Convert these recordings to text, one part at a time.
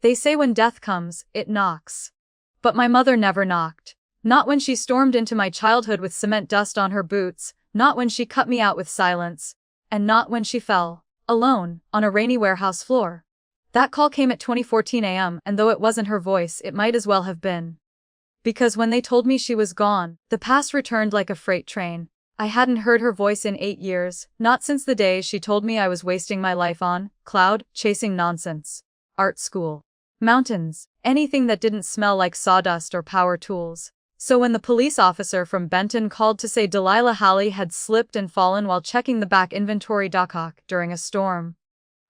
They say when death comes, it knocks. But my mother never knocked. Not when she stormed into my childhood with cement dust on her boots, not when she cut me out with silence, and not when she fell, alone, on a rainy warehouse floor. That call came at 20:14 a.m., and though it wasn't her voice, it might as well have been. Because when they told me she was gone, the past returned like a freight train. I hadn't heard her voice in 8 years, not since the day she told me I was wasting my life on cloud chasing nonsense. Art school. Mountains. Anything that didn't smell like sawdust or power tools. So when the police officer from Benton called to say Delilah Halley had slipped and fallen while checking the back inventory dock during a storm,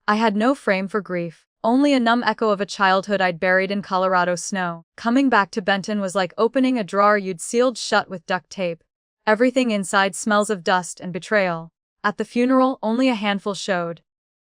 I had no frame for grief, only a numb echo of a childhood I'd buried in Colorado snow. Coming back to Benton was like opening a drawer you'd sealed shut with duct tape. Everything inside smells of dust and betrayal. At the funeral, only a handful showed.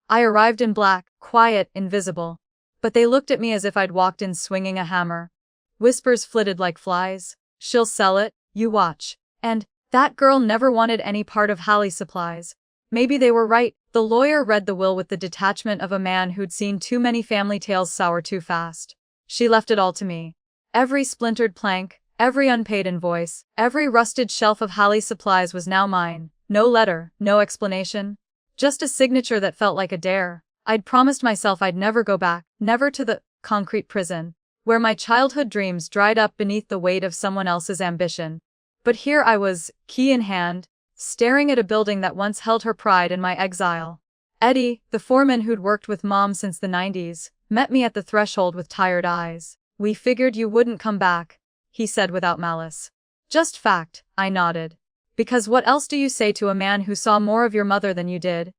I arrived in black, quiet, invisible. But they looked at me as if I'd walked in swinging a hammer. Whispers flitted like flies. She'll sell it, you watch. And, that girl never wanted any part of Halley Supplies. Maybe they were right. The lawyer read the will with the detachment of a man who'd seen too many family tales sour too fast. She left it all to me. Every splintered plank, every unpaid invoice, every rusted shelf of Halley Supplies was now mine. No letter, no explanation. Just a signature that felt like a dare. I'd promised myself I'd never go back, never to the concrete prison, where my childhood dreams dried up beneath the weight of someone else's ambition. But here I was, key in hand, staring at a building that once held her pride in my exile. Eddie, the foreman who'd worked with Mom since the 90s, met me at the threshold with tired eyes. "We figured you wouldn't come back," he said without malice. "Just fact," I nodded. "Because what else do you say to a man who saw more of your mother than you did?"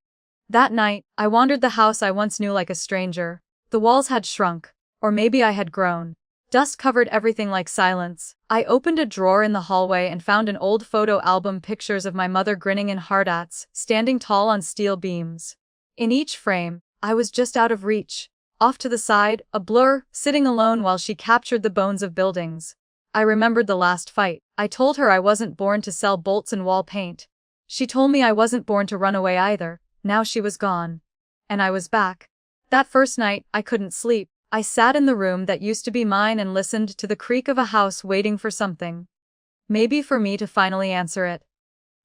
That night, I wandered the house I once knew like a stranger. The walls had shrunk. Or maybe I had grown. Dust covered everything like silence. I opened a drawer in the hallway and found an old photo album, pictures of my mother grinning in hard-hats, standing tall on steel beams. In each frame, I was just out of reach. Off to the side, a blur, sitting alone while she captured the bones of buildings. I remembered the last fight. I told her I wasn't born to sell bolts and wall paint. She told me I wasn't born to run away either. Now she was gone. And I was back. That first night, I couldn't sleep. I sat in the room that used to be mine and listened to the creak of a house waiting for something. Maybe for me to finally answer it.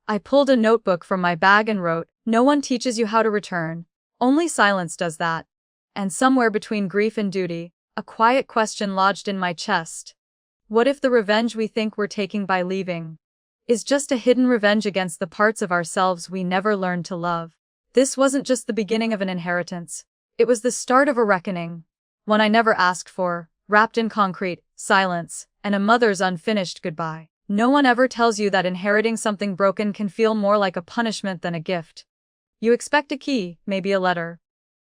I pulled a notebook from my bag and wrote, "No one teaches you how to return. Only silence does that." And somewhere between grief and duty, a quiet question lodged in my chest. What if the revenge we think we're taking by leaving is just a hidden revenge against the parts of ourselves we never learned to love? This wasn't just the beginning of an inheritance. It was the start of a reckoning. One I never asked for, wrapped in concrete, silence, and a mother's unfinished goodbye. No one ever tells you that inheriting something broken can feel more like a punishment than a gift. You expect a key, maybe a letter.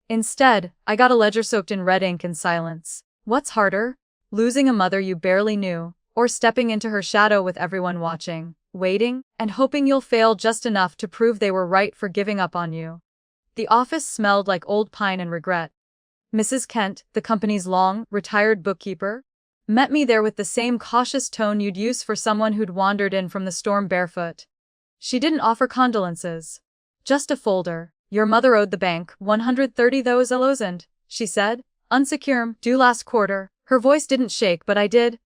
Instead, I got a ledger soaked in red ink and silence. What's harder? Losing a mother you barely knew, or stepping into her shadow with everyone watching, waiting, and hoping you'll fail just enough to prove they were right for giving up on you? The office smelled like old pine and regret. Mrs. Kent, the company's long, retired bookkeeper, met me there with the same cautious tone you'd use for someone who'd wandered in from the storm barefoot. She didn't offer condolences. Just a folder. "Your mother owed the bank $130,000, she said. "Unsecured, due last quarter." Her voice didn't shake, but I did.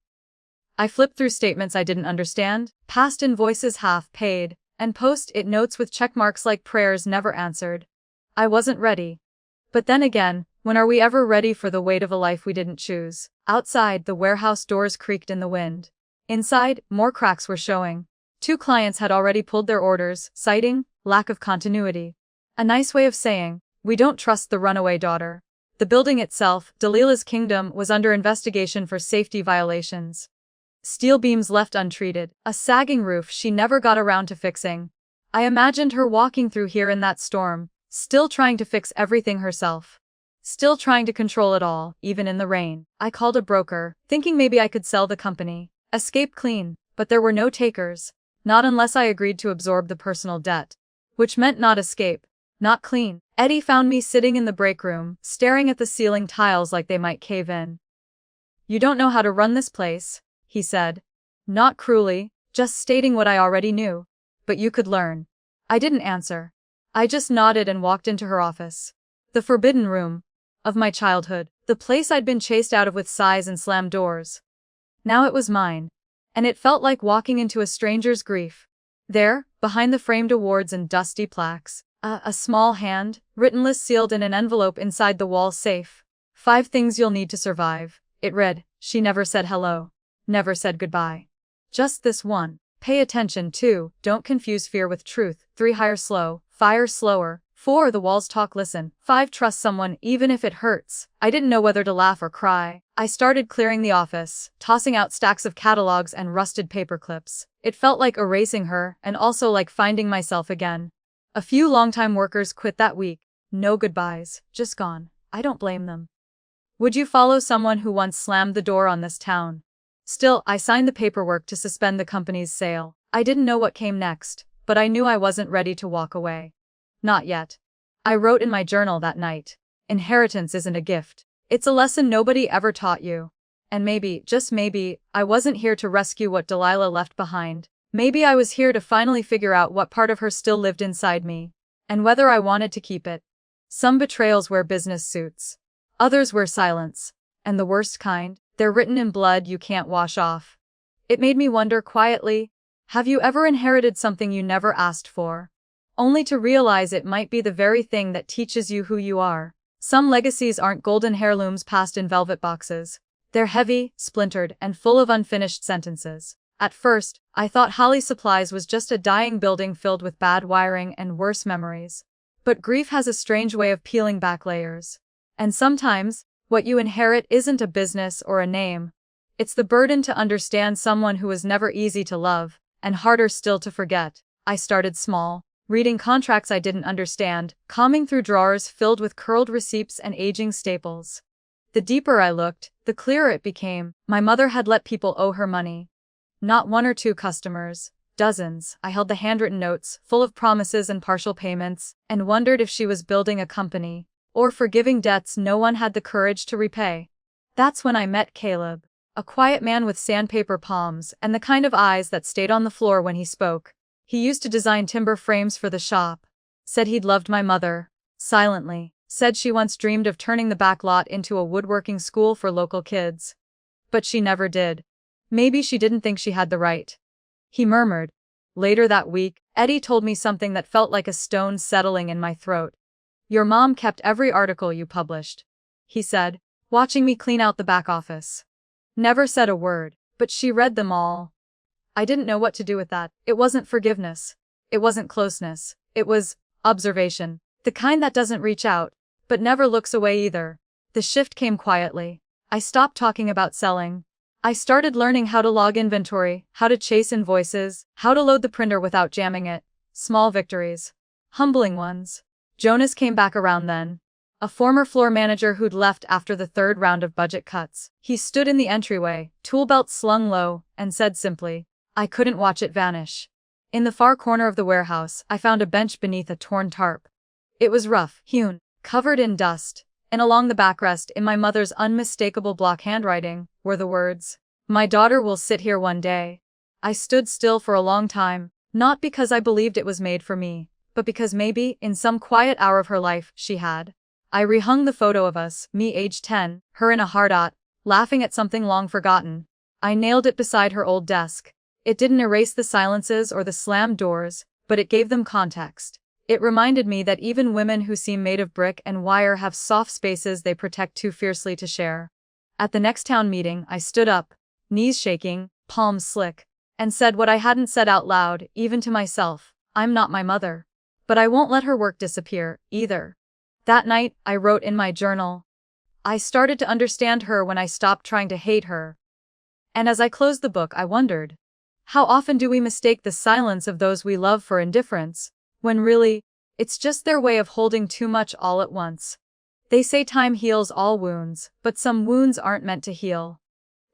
I flipped through statements I didn't understand, past invoices half paid, and post-it notes with checkmarks like prayers never answered. I wasn't ready. But then again, when are we ever ready for the weight of a life we didn't choose? Outside, the warehouse doors creaked in the wind. Inside, more cracks were showing. 2 clients had already pulled their orders, citing lack of continuity. A nice way of saying, "We don't trust the runaway daughter." The building itself, Delilah's Kingdom, was under investigation for safety violations. Steel beams left untreated, a sagging roof she never got around to fixing. I imagined her walking through here in that storm, still trying to fix everything herself. Still trying to control it all, even in the rain. I called a broker, thinking maybe I could sell the company, escape clean, but there were no takers. Not unless I agreed to absorb the personal debt. Which meant not escape, not clean. Eddie found me sitting in the break room, staring at the ceiling tiles like they might cave in. "You don't know how to run this place," he said. Not cruelly, just stating what I already knew. "But you could learn." I didn't answer. I just nodded and walked into her office. The forbidden room of my childhood. The place I'd been chased out of with sighs and slammed doors. Now it was mine. And it felt like walking into a stranger's grief. There, behind the framed awards and dusty plaques, a small hand, written list sealed in an envelope inside the wall safe. 5 things you'll need to survive, it read. She never said hello. Never said goodbye. Just this one. Pay attention. 2. Don't confuse fear with truth. 3. Hire slow. Fire slower. 4. The walls talk. Listen. 5. Trust someone even if it hurts. I didn't know whether to laugh or cry. I started clearing the office, tossing out stacks of catalogs and rusted paper clips. It felt like erasing her, and also like finding myself again. A few longtime workers quit that week. No goodbyes, just gone. I don't blame them. Would you follow someone who once slammed the door on this town? Still, I signed the paperwork to suspend the company's sale. I didn't know what came next, but I knew I wasn't ready to walk away. Not yet. I wrote in my journal that night. Inheritance isn't a gift. It's a lesson nobody ever taught you. And maybe, just maybe, I wasn't here to rescue what Delilah left behind. Maybe I was here to finally figure out what part of her still lived inside me, and whether I wanted to keep it. Some betrayals wear business suits. Others wear silence. And the worst kind, they're written in blood you can't wash off. It made me wonder quietly, have you ever inherited something you never asked for? Only to realize it might be the very thing that teaches you who you are. Some legacies aren't golden heirlooms passed in velvet boxes. They're heavy, splintered, and full of unfinished sentences. At first, I thought Holly Supplies was just a dying building filled with bad wiring and worse memories. But grief has a strange way of peeling back layers. And sometimes, what you inherit isn't a business or a name. It's the burden to understand someone who was never easy to love, and harder still to forget. I started small, reading contracts I didn't understand, combing through drawers filled with curled receipts and aging staples. The deeper I looked, the clearer it became. My mother had let people owe her money. Not 1 or 2 customers, dozens. I held the handwritten notes, full of promises and partial payments, and wondered if she was building a company, or forgiving debts no one had the courage to repay. That's when I met Caleb, a quiet man with sandpaper palms and the kind of eyes that stayed on the floor when he spoke. He used to design timber frames for the shop. Said he'd loved my mother. Silently. Said she once dreamed of turning the back lot into a woodworking school for local kids. But she never did. Maybe she didn't think she had the right. He murmured. Later that week, Eddie told me something that felt like a stone settling in my throat. Your mom kept every article you published, he said, watching me clean out the back office. Never said a word, but she read them all. I didn't know what to do with that. It wasn't forgiveness. It wasn't closeness. It was observation. The kind that doesn't reach out, but never looks away either. The shift came quietly. I stopped talking about selling. I started learning how to log inventory, how to chase invoices, how to load the printer without jamming it. Small victories. Humbling ones. Jonas came back around then. A former floor manager who'd left after the 3rd round of budget cuts. He stood in the entryway, tool belt slung low, and said simply, I couldn't watch it vanish. In the far corner of the warehouse, I found a bench beneath a torn tarp. It was rough, hewn, covered in dust, and along the backrest, in my mother's unmistakable block handwriting, were the words, My daughter will sit here one day. I stood still for a long time, not because I believed it was made for me, but because maybe, in some quiet hour of her life, she had. I rehung the photo of us, me age 10, her in a hard-out, laughing at something long forgotten. I nailed it beside her old desk. It didn't erase the silences or the slammed doors, but it gave them context. It reminded me that even women who seem made of brick and wire have soft spaces they protect too fiercely to share. At the next town meeting, I stood up, knees shaking, palms slick, and said what I hadn't said out loud, even to myself. I'm not my mother. But I won't let her work disappear, either. That night, I wrote in my journal. I started to understand her when I stopped trying to hate her. And as I closed the book, I wondered, how often do we mistake the silence of those we love for indifference, when really, it's just their way of holding too much all at once? They say time heals all wounds, but some wounds aren't meant to heal.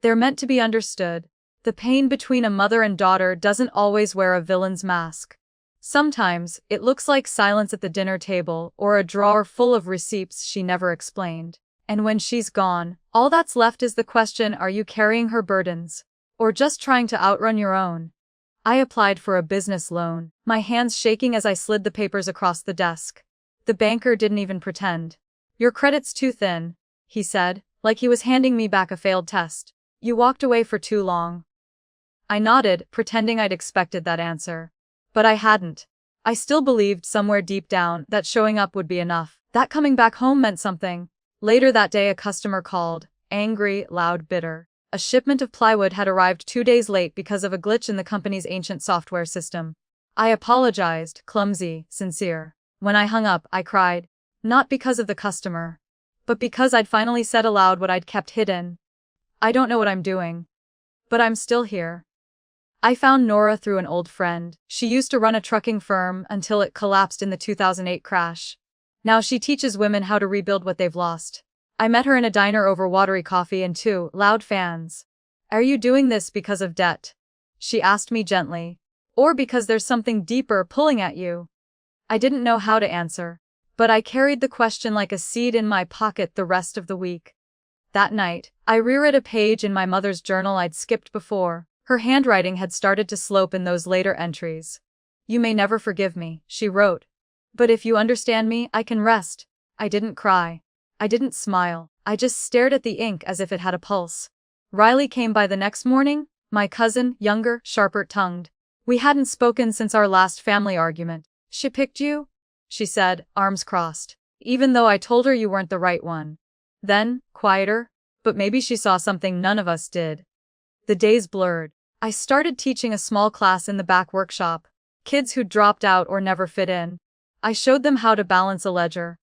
They're meant to be understood. The pain between a mother and daughter doesn't always wear a villain's mask. Sometimes, it looks like silence at the dinner table or a drawer full of receipts she never explained. And when she's gone, all that's left is the question, are you carrying her burdens? Or just trying to outrun your own? I applied for a business loan, my hands shaking as I slid the papers across the desk. The banker didn't even pretend. Your credit's too thin, he said, like he was handing me back a failed test. You walked away for too long. I nodded, pretending I'd expected that answer. But I hadn't. I still believed somewhere deep down that showing up would be enough, that coming back home meant something. Later that day a customer called, angry, loud, bitter. A shipment of plywood had arrived 2 days late because of a glitch in the company's ancient software system. I apologized, clumsy, sincere. When I hung up, I cried. Not because of the customer, but because I'd finally said aloud what I'd kept hidden. I don't know what I'm doing, but I'm still here. I found Nora through an old friend. She used to run a trucking firm until it collapsed in the 2008 crash. Now she teaches women how to rebuild what they've lost. I met her in a diner over watery coffee and 2 loud fans. Are you doing this because of debt? She asked me gently. Or because there's something deeper pulling at you? I didn't know how to answer, but I carried the question like a seed in my pocket the rest of the week. That night, I reread a page in my mother's journal I'd skipped before. Her handwriting had started to slope in those later entries. You may never forgive me, she wrote. But if you understand me, I can rest. I didn't cry. I didn't smile. I just stared at the ink as if it had a pulse. Riley came by the next morning, my cousin, younger, sharper-tongued. We hadn't spoken since our last family argument. She picked you? She said, arms crossed. Even though I told her you weren't the right one. Then, quieter, but maybe she saw something none of us did. The days blurred. I started teaching a small class in the back workshop. Kids who'd dropped out or never fit in. I showed them how to balance a ledger.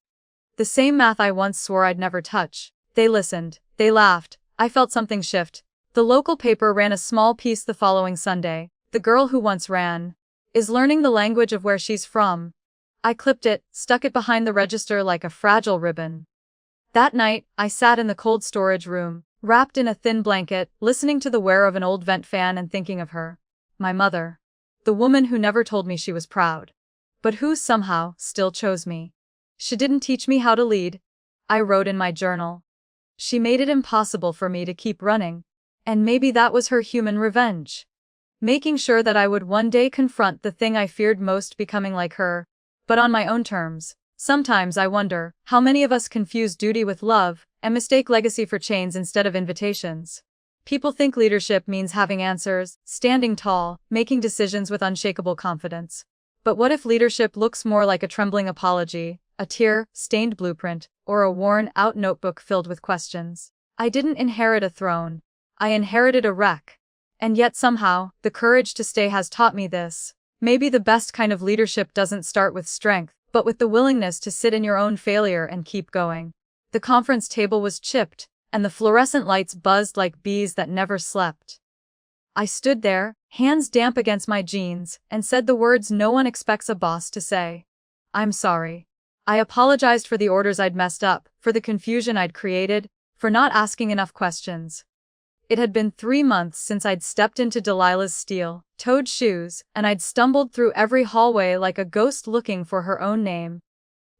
The same math I once swore I'd never touch. They listened. They laughed. I felt something shift. The local paper ran a small piece the following Sunday. The girl who once ran is learning the language of where she's from. I clipped it, stuck it behind the register like a fragile ribbon. That night, I sat in the cold storage room, wrapped in a thin blanket, listening to the whir of an old vent fan and thinking of her. My mother. The woman who never told me she was proud. But who somehow still chose me. She didn't teach me how to lead. I wrote in my journal. She made it impossible for me to keep running. And maybe that was her human revenge. Making sure that I would one day confront the thing I feared most, becoming like her, but on my own terms. Sometimes I wonder how many of us confuse duty with love and mistake legacy for chains instead of invitations. People think leadership means having answers, standing tall, making decisions with unshakable confidence. But what if leadership looks more like a trembling apology, a tear-stained blueprint, or a worn-out notebook filled with questions? I didn't inherit a throne. I inherited a wreck. And yet somehow, the courage to stay has taught me this. Maybe the best kind of leadership doesn't start with strength, but with the willingness to sit in your own failure and keep going. The conference table was chipped, and the fluorescent lights buzzed like bees that never slept. I stood there, hands damp against my jeans, and said the words no one expects a boss to say. I'm sorry. I apologized for the orders I'd messed up, for the confusion I'd created, for not asking enough questions. It had been 3 months since I'd stepped into Delilah's steel-toed shoes, and I'd stumbled through every hallway like a ghost looking for her own name.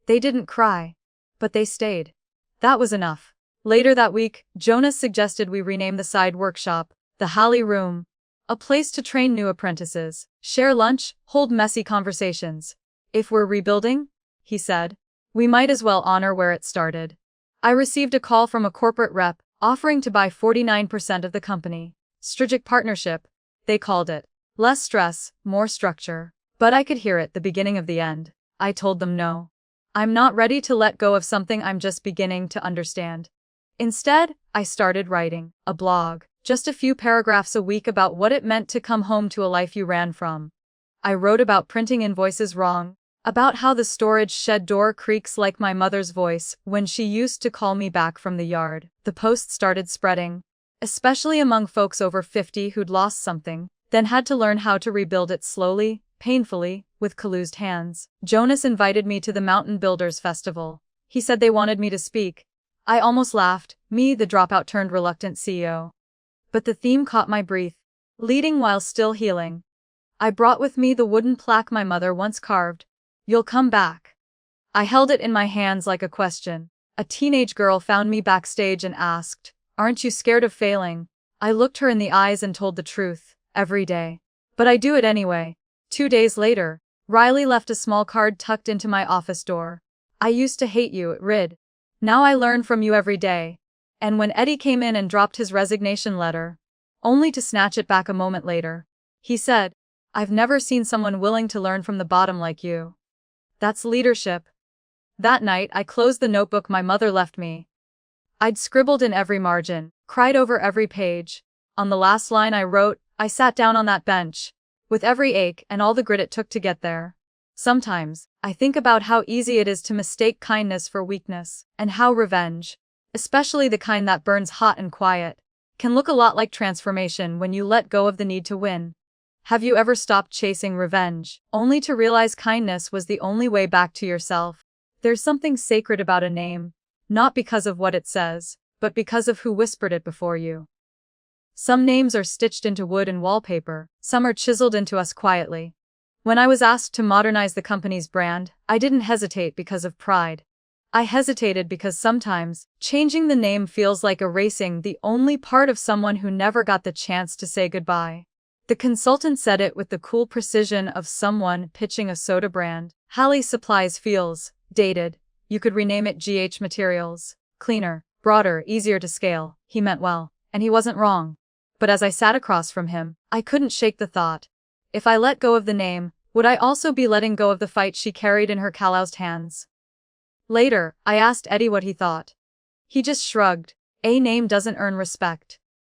They didn't cry, but they stayed. That was enough. Later that week, Jonas suggested we rename the side workshop, the Hallie Room, a place to train new apprentices, share lunch, hold messy conversations. If we're rebuilding, he said, we might as well honor where it started. I received a call from a corporate rep, offering to buy 49% of the company. Strategic partnership, they called it. Less stress, more structure. But I could hear it, the beginning of the end. I told them no. I'm not ready to let go of something I'm just beginning to understand. Instead, I started writing a blog, just a few paragraphs a week about what it meant to come home to a life you ran from. I wrote about printing invoices wrong, about how the storage shed door creaks like my mother's voice when she used to call me back from the yard. The posts started spreading, especially among folks over 50 who'd lost something, then had to learn how to rebuild it slowly, painfully, with calloused hands. Jonas invited me to the Mountain Builders Festival. He said they wanted me to speak. I almost laughed, me, the dropout turned reluctant CEO. But the theme caught my breath. Leading while still healing. I brought with me the wooden plaque my mother once carved. You'll come back. I held it in my hands like a question. A teenage girl found me backstage and asked, aren't you scared of failing? I looked her in the eyes and told the truth, every day. But I do it anyway. 2 days later, Riley left a small card tucked into my office door. I used to hate you, it read. Now I learn from you every day. And when Eddie came in and dropped his resignation letter, only to snatch it back a moment later, he said, "I've never seen someone willing to learn from the bottom like you. That's leadership." That night, I closed the notebook my mother left me. I'd scribbled in every margin, cried over every page. On the last line I wrote, I sat down on that bench, with every ache and all the grit it took to get there. Sometimes, I think about how easy it is to mistake kindness for weakness, and how revenge, especially the kind that burns hot and quiet, can look a lot like transformation when you let go of the need to win. Have you ever stopped chasing revenge, only to realize kindness was the only way back to yourself? There's something sacred about a name, not because of what it says, but because of who whispered it before you. Some names are stitched into wood and wallpaper, some are chiseled into us quietly. When I was asked to modernize the company's brand, I didn't hesitate because of pride. I hesitated because sometimes, changing the name feels like erasing the only part of someone who never got the chance to say goodbye. The consultant said it with the cool precision of someone pitching a soda brand. Hallie Supplies feels dated. You could rename it GH Materials. Cleaner, broader, easier to scale. He meant well, and he wasn't wrong. But as I sat across from him, I couldn't shake the thought. If I let go of the name, would I also be letting go of the fight she carried in her calloused hands? Later, I asked Eddie what he thought. He just shrugged. A name doesn't earn respect.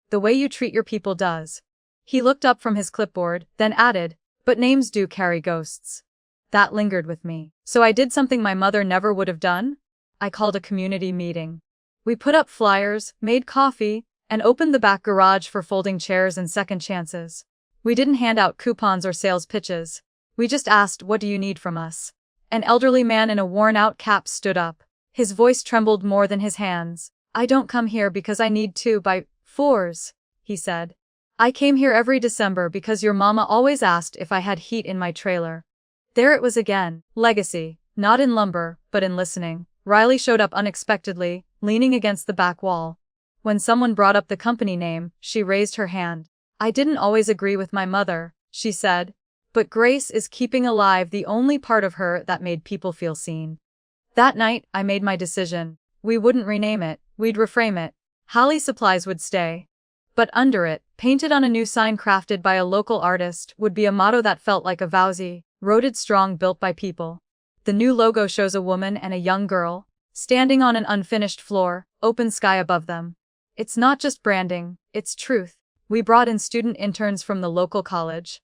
The way you treat your people does. He looked up from his clipboard, then added, but names do carry ghosts. That lingered with me. So I did something my mother never would have done. I called a community meeting. We put up flyers, made coffee, and opened the back garage for folding chairs and second chances. We didn't hand out coupons or sales pitches. We just asked, "What do you need from us?" An elderly man in a worn-out cap stood up. His voice trembled more than his hands. "I don't come here because I need 2x4s, he said. "I came here every December because your mama always asked if I had heat in my trailer." There it was again. Legacy, not in lumber, but in listening. Riley showed up unexpectedly, leaning against the back wall. When someone brought up the company name, she raised her hand. "I didn't always agree with my mother," she said. "But Grace is keeping alive the only part of her that made people feel seen." That night, I made my decision. We wouldn't rename it, we'd reframe it. Hallie Supplies would stay. But under it, painted on a new sign crafted by a local artist, would be a motto that felt like a vowsy, rooted strong, built by people. The new logo shows a woman and a young girl, standing on an unfinished floor, open sky above them. It's not just branding, it's truth. We brought in student interns from the local college.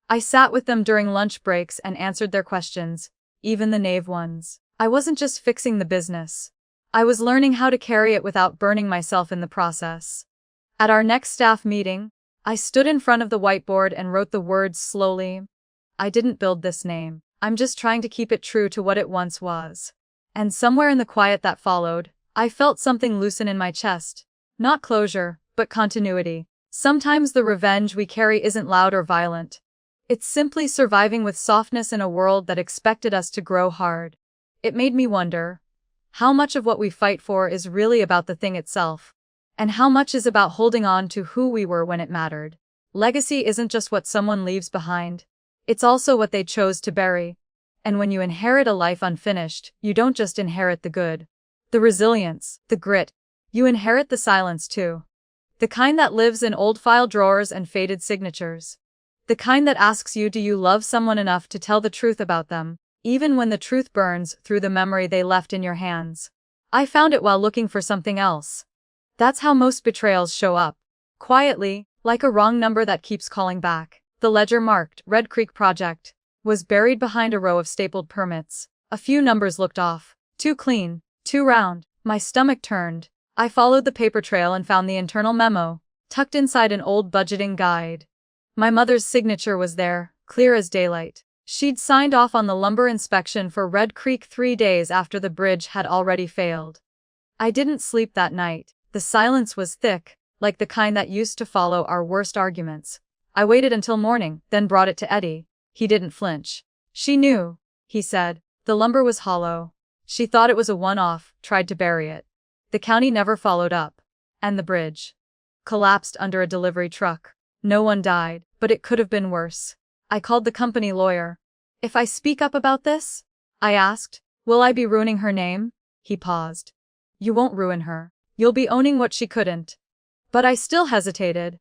I sat with them during lunch breaks and answered their questions, even the naive ones. I wasn't just fixing the business. I was learning how to carry it without burning myself in the process. At our next staff meeting, I stood in front of the whiteboard and wrote the words slowly. "I didn't build this name. I'm just trying to keep it true to what it once was." And somewhere in the quiet that followed, I felt something loosen in my chest. Not closure, but continuity. Sometimes the revenge we carry isn't loud or violent. It's simply surviving with softness in a world that expected us to grow hard. It made me wonder, how much of what we fight for is really about the thing itself? And how much is about holding on to who we were when it mattered? Legacy isn't just what someone leaves behind. It's also what they chose to bury. And when you inherit a life unfinished, you don't just inherit the good, the resilience, the grit. You inherit the silence too. The kind that lives in old file drawers and faded signatures. The kind that asks you, do you love someone enough to tell the truth about them, even when the truth burns through the memory they left in your hands? I found it while looking for something else. That's how most betrayals show up. Quietly, like a wrong number that keeps calling back. The ledger marked Red Creek Project was buried behind a row of stapled permits. A few numbers looked off. Too clean, too round. My stomach turned. I followed the paper trail and found the internal memo, tucked inside an old budgeting guide. My mother's signature was there, clear as daylight. She'd signed off on the lumber inspection for Red Creek 3 days after the bridge had already failed. I didn't sleep that night. The silence was thick, like the kind that used to follow our worst arguments. I waited until morning, then brought it to Eddie. He didn't flinch. "She knew," he said. "The lumber was hollow. She thought it was a one-off, tried to bury it. The county never followed up. And the bridge collapsed under a delivery truck. No one died, but it could have been worse." I called the company lawyer. "If I speak up about this," I asked, "will I be ruining her name?" He paused. You won't ruin her. You'll be owning what she couldn't. But I still hesitated.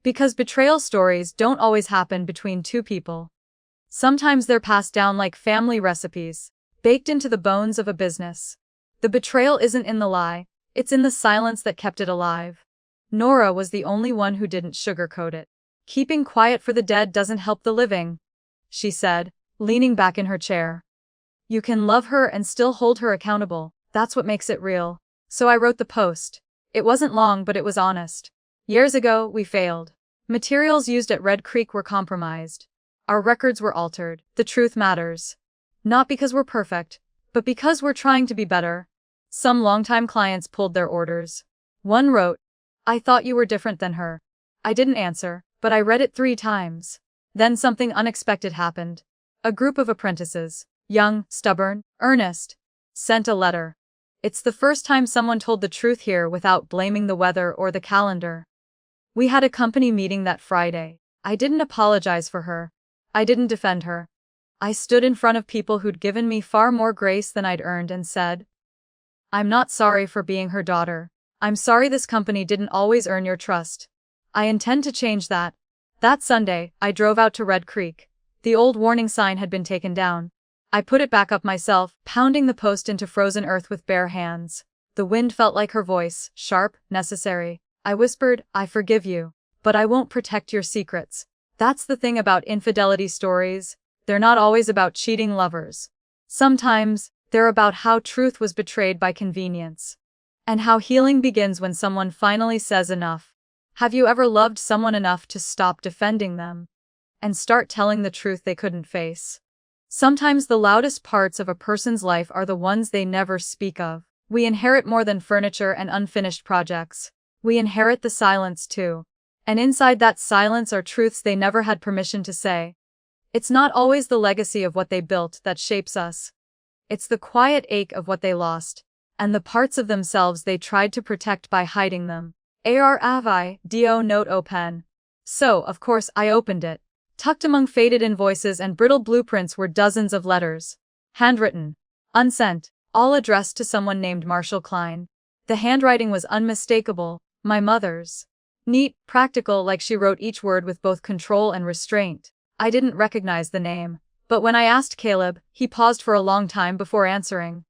Because betrayal stories don't always happen between two people. Sometimes they're passed down like family recipes, baked into the bones of a business. The betrayal isn't in the lie, it's in the silence that kept it alive. Nora was the only one who didn't sugarcoat it. Keeping quiet for the dead doesn't help the living, she said, leaning back in her chair. You can love her and still hold her accountable, that's what makes it real. So I wrote the post. It wasn't long, but it was honest. Years ago, we failed. Materials used at Red Creek were compromised. Our records were altered. The truth matters. Not because we're perfect, but because we're trying to be better. Some longtime clients pulled their orders. One wrote, I thought you were different than her. I didn't answer, but I read it 3 times. Then something unexpected happened. A group of apprentices, young, stubborn, earnest, sent a letter. It's the first time someone told the truth here without blaming the weather or the calendar. We had a company meeting that Friday. I didn't apologize for her. I didn't defend her. I stood in front of people who'd given me far more grace than I'd earned and said, I'm not sorry for being her daughter. I'm sorry this company didn't always earn your trust. I intend to change that. That Sunday, I drove out to Red Creek. The old warning sign had been taken down. I put it back up myself, pounding the post into frozen earth with bare hands. The wind felt like her voice, sharp, necessary. I whispered, I forgive you, but I won't protect your secrets. That's the thing about infidelity stories. They're not always about cheating lovers. Sometimes, they're about how truth was betrayed by convenience. And how healing begins when someone finally says enough. Have you ever loved someone enough to stop defending them and start telling the truth they couldn't face? Sometimes the loudest parts of a person's life are the ones they never speak of. We inherit more than furniture and unfinished projects. We inherit the silence too. And inside that silence are truths they never had permission to say. It's not always the legacy of what they built that shapes us. It's the quiet ache of what they lost, and the parts of themselves they tried to protect by hiding them. ARAVI note open. So, of course, I opened it. Tucked among faded invoices and brittle blueprints were dozens of letters. Handwritten. Unsent. All addressed to someone named Marshall Klein. The handwriting was unmistakable, my mother's. Neat, practical, like she wrote each word with both control and restraint. I didn't recognize the name, but when I asked Caleb, he paused for a long time before answering.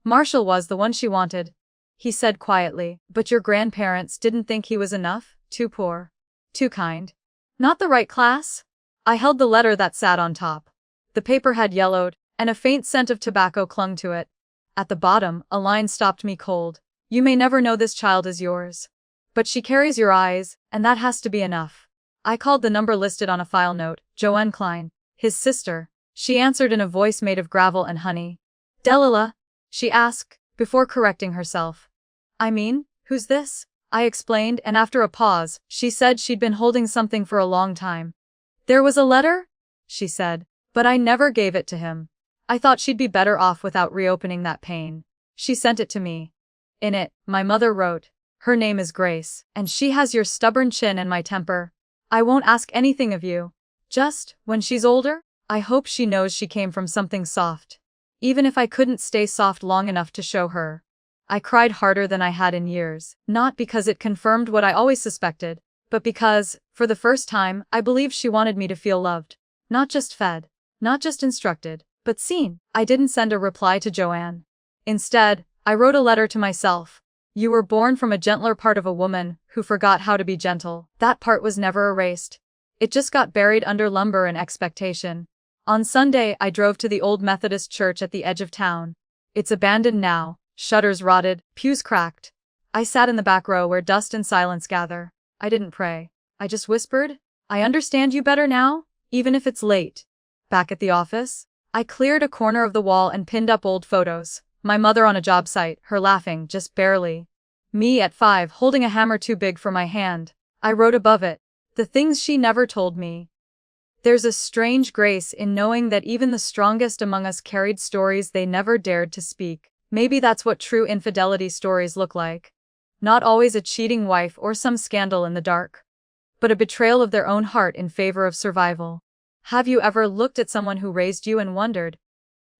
Marshall was the one she wanted, he said quietly, but your grandparents didn't think he was enough? Too poor? Too kind? Not the right class? I held the letter that sat on top. The paper had yellowed, and a faint scent of tobacco clung to it. At the bottom, a line stopped me cold. You may never know this child is yours. But she carries your eyes, and that has to be enough. I called the number listed on a file note, Joanne Klein, his sister. She answered in a voice made of gravel and honey. Delilah? She asked, before correcting herself. I mean, who's this? I explained, and after a pause, she said she'd been holding something for a long time. There was a letter? She said, but I never gave it to him. I thought she'd be better off without reopening that pain. She sent it to me. In it, my mother wrote, her name is Grace, and she has your stubborn chin and my temper. I won't ask anything of you. Just, when she's older, I hope she knows she came from something soft. Even if I couldn't stay soft long enough to show her. I cried harder than I had in years, not because it confirmed what I always suspected, but because, for the first time, I believed she wanted me to feel loved. Not just fed, not just instructed, but seen. I didn't send a reply to Joanne. Instead, I wrote a letter to myself. You were born from a gentler part of a woman who forgot how to be gentle. That part was never erased. It just got buried under lumber and expectation. On Sunday, I drove to the old Methodist church at the edge of town. It's abandoned now, shutters rotted, pews cracked. I sat in the back row where dust and silence gather. I didn't pray. I just whispered, I understand you better now, even if it's late. Back at the office, I cleared a corner of the wall and pinned up old photos. My mother on a job site, her laughing, just barely. Me at 5 holding a hammer too big for my hand. I wrote above it, the things she never told me. There's a strange grace in knowing that even the strongest among us carried stories they never dared to speak. Maybe that's what true infidelity stories look like. Not always a cheating wife or some scandal in the dark, but a betrayal of their own heart in favor of survival. Have you ever looked at someone who raised you and wondered,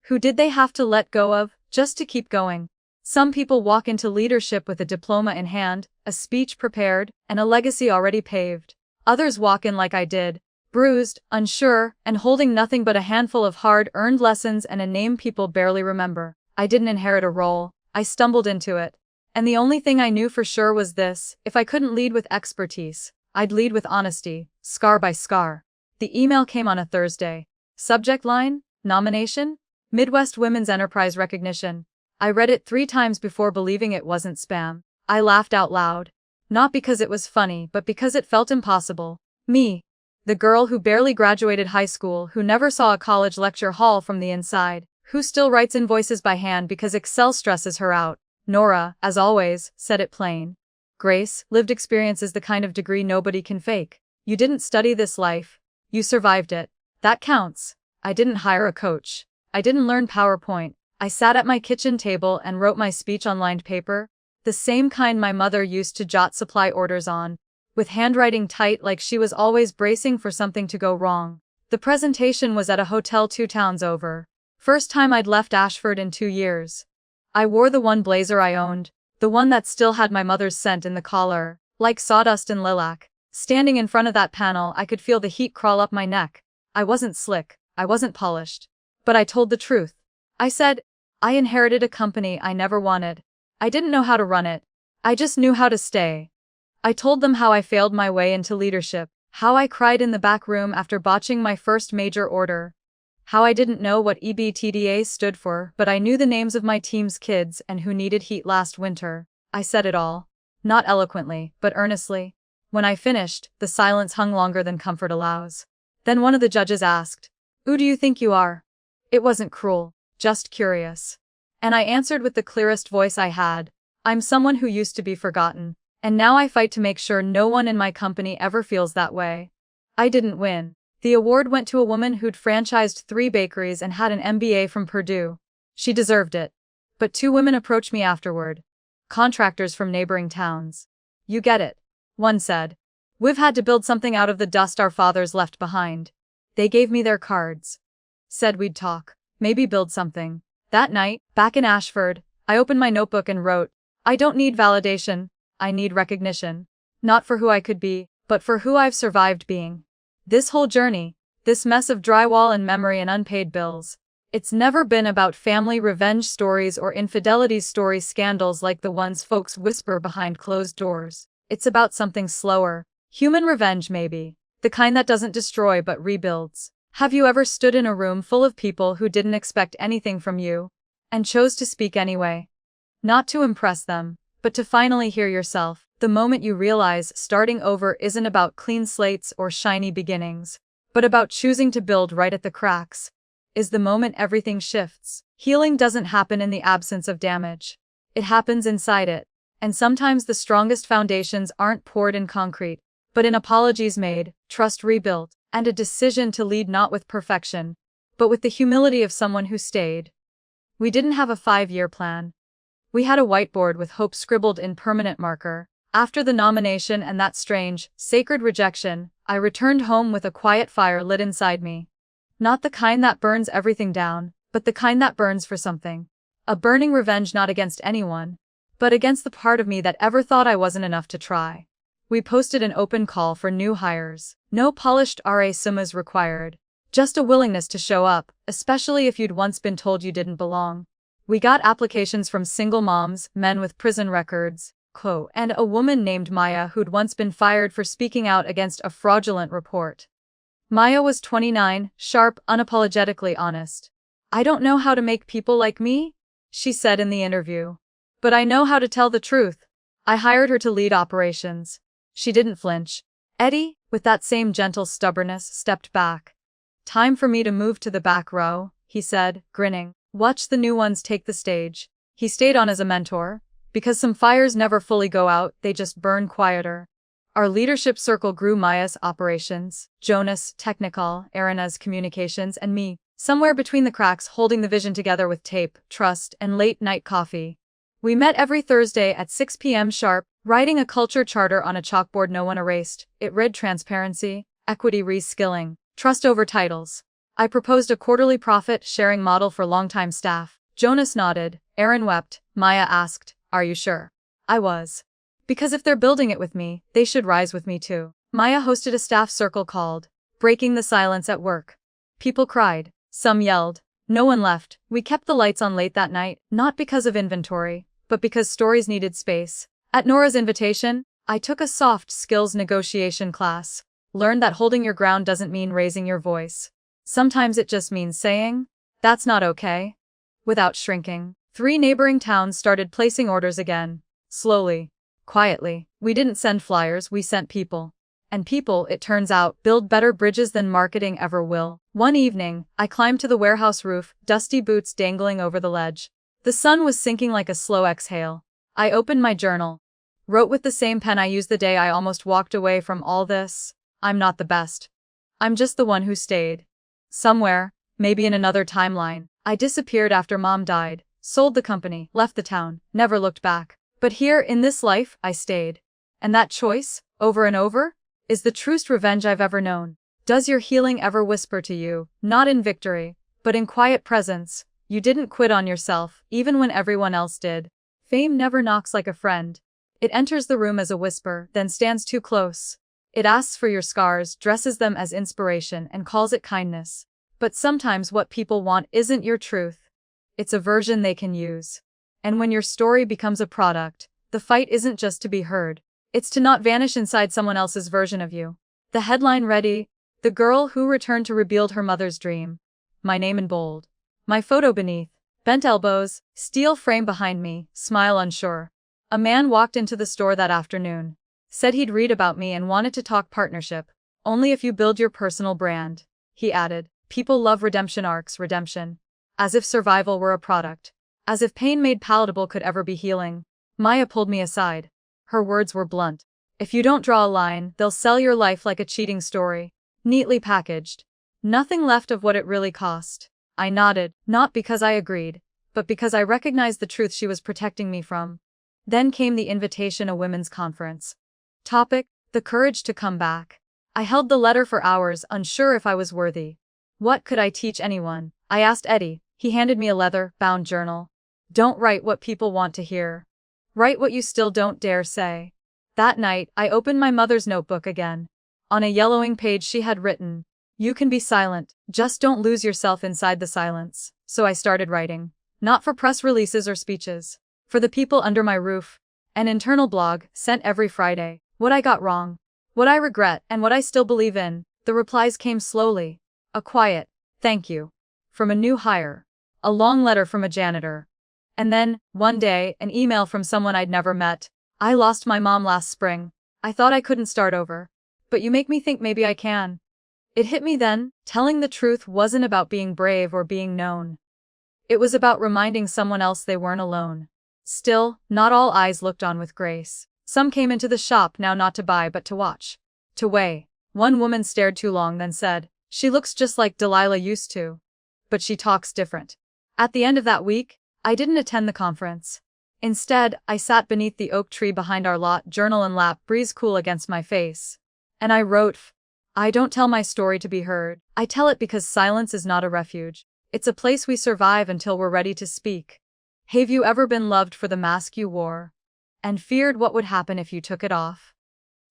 who did they have to let go of, just to keep going? Some people walk into leadership with a diploma in hand, a speech prepared, and a legacy already paved. Others walk in like I did, bruised, unsure, and holding nothing but a handful of hard-earned lessons and a name people barely remember. I didn't inherit a role, I stumbled into it. And the only thing I knew for sure was this: if I couldn't lead with expertise, I'd lead with honesty, scar by scar. The email came on a Thursday. Subject line: nomination? Midwest Women's Enterprise Recognition. I read it 3 times before believing it wasn't spam. I laughed out loud. Not because it was funny, but because it felt impossible. Me, the girl who barely graduated high school, who never saw a college lecture hall from the inside, who still writes invoices by hand because Excel stresses her out. Nora, as always, said it plain. Grace, lived experience is the kind of degree nobody can fake. You didn't study this life. You survived it. That counts. I didn't hire a coach. I didn't learn PowerPoint. I sat at my kitchen table and wrote my speech on lined paper, the same kind my mother used to jot supply orders on, with handwriting tight like she was always bracing for something to go wrong. The presentation was at a hotel 2 towns over. First time I'd left Ashford in 2 years. I wore the one blazer I owned, the one that still had my mother's scent in the collar, like sawdust and lilac. Standing in front of that panel, I could feel the heat crawl up my neck. I wasn't slick, I wasn't polished. But I told the truth. I said, I inherited a company I never wanted. I didn't know how to run it. I just knew how to stay. I told them how I failed my way into leadership, how I cried in the back room after botching my first major order, how I didn't know what EBITDA stood for, but I knew the names of my team's kids and who needed heat last winter. I said it all. Not eloquently, but earnestly. When I finished, the silence hung longer than comfort allows. Then one of the judges asked, "Who do you think you are?" It wasn't cruel, just curious. And I answered with the clearest voice I had, "I'm someone who used to be forgotten, and now I fight to make sure no one in my company ever feels that way." I didn't win. The award went to a woman who'd franchised 3 bakeries and had an MBA from Purdue. She deserved it. But 2 women approached me afterward. Contractors from neighboring towns. "You get it," one said. "We've had to build something out of the dust our fathers left behind." They gave me their cards. Said we'd talk. Maybe build something. That night, back in Ashford, I opened my notebook and wrote, "I don't need validation, I need recognition. Not for who I could be, but for who I've survived being." This whole journey, this mess of drywall and memory and unpaid bills, it's never been about family revenge stories or infidelity story scandals like the ones folks whisper behind closed doors. It's about something slower. Human revenge maybe. The kind that doesn't destroy but rebuilds. Have you ever stood in a room full of people who didn't expect anything from you, and chose to speak anyway? Not to impress them, but to finally hear yourself. The moment you realize starting over isn't about clean slates or shiny beginnings, but about choosing to build right at the cracks, is the moment everything shifts. Healing doesn't happen in the absence of damage. It happens inside it. And sometimes the strongest foundations aren't poured in concrete, but in apologies made, trust rebuilt, and a decision to lead not with perfection, but with the humility of someone who stayed. We didn't have a 5-year plan. We had a whiteboard with hope scribbled in permanent marker. After the nomination and that strange, sacred rejection, I returned home with a quiet fire lit inside me. Not the kind that burns everything down, but the kind that burns for something. A burning revenge not against anyone, but against the part of me that ever thought I wasn't enough to try. We posted an open call for new hires. No polished resumes required. Just a willingness to show up, especially if you'd once been told you didn't belong. We got applications from single moms, men with prison records, and a woman named Maya who'd once been fired for speaking out against a fraudulent report. Maya was 29, sharp, unapologetically honest. "I don't know how to make people like me," she said in the interview. "But I know how to tell the truth." I hired her to lead operations. She didn't flinch. Eddie, with that same gentle stubbornness, stepped back. "Time for me to move to the back row," he said, grinning. "Watch the new ones take the stage." He stayed on as a mentor, because some fires never fully go out, they just burn quieter. Our leadership circle grew. Maya's operations, Jonas, technical, Arena's communications, and me, somewhere between the cracks holding the vision together with tape, trust, and late-night coffee. We met every Thursday at 6 p.m. sharp, writing a culture charter on a chalkboard no one erased. It read transparency, equity reskilling, trust over titles. I proposed a quarterly profit-sharing model for longtime staff. Jonas nodded. Aaron wept. Maya asked, "Are you sure?" I was. Because if they're building it with me, they should rise with me too. Maya hosted a staff circle called Breaking the Silence at Work. People cried. Some yelled. No one left. We kept the lights on late that night, not because of inventory, but because stories needed space. At Nora's invitation, I took a soft skills negotiation class. Learned that holding your ground doesn't mean raising your voice. Sometimes it just means saying, "That's not okay," without shrinking. 3 neighboring towns started placing orders again. Slowly. Quietly. We didn't send flyers, we sent people. And people, it turns out, build better bridges than marketing ever will. One evening, I climbed to the warehouse roof, dusty boots dangling over the ledge. The sun was sinking like a slow exhale. I opened my journal. Wrote with the same pen I used the day I almost walked away from all this. I'm not the best. I'm just the one who stayed. Somewhere, maybe in another timeline, I disappeared after Mom died, sold the company, left the town, never looked back. But here, in this life, I stayed. And that choice, over and over, is the truest revenge I've ever known. Does your healing ever whisper to you, not in victory, but in quiet presence, you didn't quit on yourself, even when everyone else did? Fame never knocks like a friend. It enters the room as a whisper, then stands too close. It asks for your scars, dresses them as inspiration, and calls it kindness. But sometimes what people want isn't your truth. It's a version they can use. And when your story becomes a product, the fight isn't just to be heard. It's to not vanish inside someone else's version of you. The headline ready, "The girl who returned to rebuild her mother's dream." My name in bold. My photo beneath. Bent elbows, steel frame behind me, smile unsure. A man walked into the store that afternoon. Said he'd read about me and wanted to talk partnership. Only if you build your personal brand. He added, people love redemption arcs, redemption. As if survival were a product. As if pain made palatable could ever be healing. Maya pulled me aside. Her words were blunt. If you don't draw a line, they'll sell your life like a cheating story. Neatly packaged. Nothing left of what it really cost. I nodded, not because I agreed, but because I recognized the truth she was protecting me from. Then came the invitation, a women's conference. Topic, the courage to come back. I held the letter for hours, unsure if I was worthy. What could I teach anyone? I asked Eddie. He handed me a leather-bound journal. Don't write what people want to hear. Write what you still don't dare say. That night, I opened my mother's notebook again. On a yellowing page she had written, "You can be silent, just don't lose yourself inside the silence." So I started writing. Not for press releases or speeches. For the people under my roof. An internal blog, sent every Friday. What I got wrong. What I regret, and what I still believe in. The replies came slowly. A quiet, "Thank you." From a new hire. A long letter from a janitor. And then, one day, an email from someone I'd never met. "I lost my mom last spring. I thought I couldn't start over. But you make me think maybe I can." It hit me then, telling the truth wasn't about being brave or being known. It was about reminding someone else they weren't alone. Still, not all eyes looked on with grace. Some came into the shop now not to buy but to watch. To weigh. One woman stared too long then said, "She looks just like Delilah used to. But she talks different." At the end of that week, I didn't attend the conference. Instead, I sat beneath the oak tree behind our lot, journal in lap, breeze cool against my face. And I wrote, I don't tell my story to be heard. I tell it because silence is not a refuge. It's a place we survive until we're ready to speak. Have you ever been loved for the mask you wore? And feared what would happen if you took it off?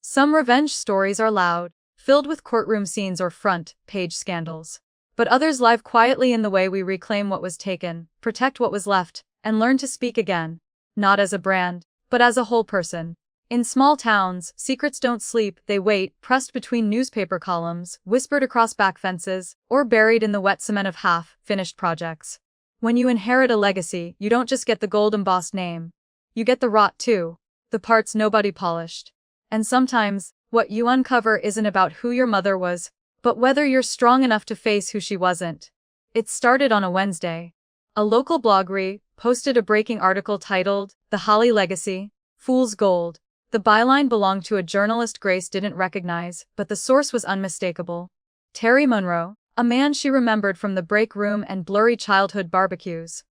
Some revenge stories are loud, filled with courtroom scenes or front-page scandals. But others live quietly in the way we reclaim what was taken, protect what was left, and learn to speak again. Not as a brand, but as a whole person. In small towns, secrets don't sleep, they wait, pressed between newspaper columns, whispered across back fences, or buried in the wet cement of half-finished projects. When you inherit a legacy, you don't just get the gold-embossed name. You get the rot too, the parts nobody polished. And sometimes, what you uncover isn't about who your mother was, but whether you're strong enough to face who she wasn't. It started on a Wednesday. A local blog posted a breaking article titled, "The Holly Legacy, Fool's Gold." The byline belonged to a journalist Grace didn't recognize, but the source was unmistakable. Terry Monroe, a man she remembered from the break room and blurry childhood barbecues.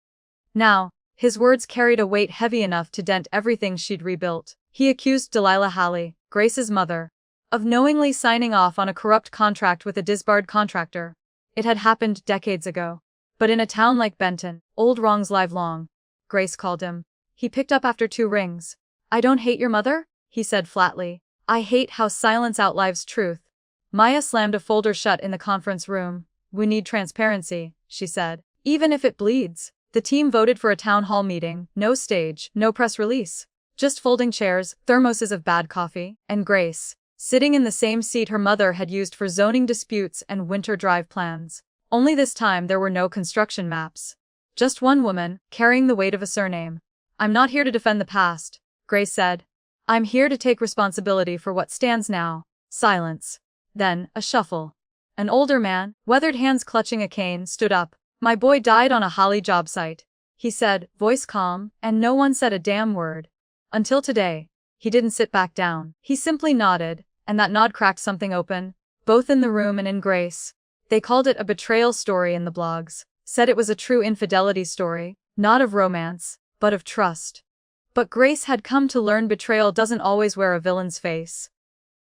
Now, his words carried a weight heavy enough to dent everything she'd rebuilt. He accused Delilah Halley, Grace's mother, of knowingly signing off on a corrupt contract with a disbarred contractor. It had happened decades ago. But in a town like Benton, old wrongs live long. Grace called him. He picked up after 2 rings. "I don't hate your mother," he said flatly. "I hate how silence outlives truth." Maya slammed a folder shut in the conference room. "We need transparency," she said. "Even if it bleeds." The team voted for a town hall meeting, no stage, no press release. Just folding chairs, thermoses of bad coffee, and Grace, sitting in the same seat her mother had used for zoning disputes and winter drive plans. Only this time there were no construction maps. Just one woman, carrying the weight of a surname. "I'm not here to defend the past," Grace said. "I'm here to take responsibility for what stands now." Silence. Then, a shuffle. An older man, weathered hands clutching a cane, stood up. "My boy died on a Holly job site," he said, voice calm, and no one said a damn word. Until today. He didn't sit back down. He simply nodded, and that nod cracked something open, both in the room and in Grace. They called it a betrayal story in the blogs, said it was a true infidelity story, not of romance, but of trust. But Grace had come to learn betrayal doesn't always wear a villain's face.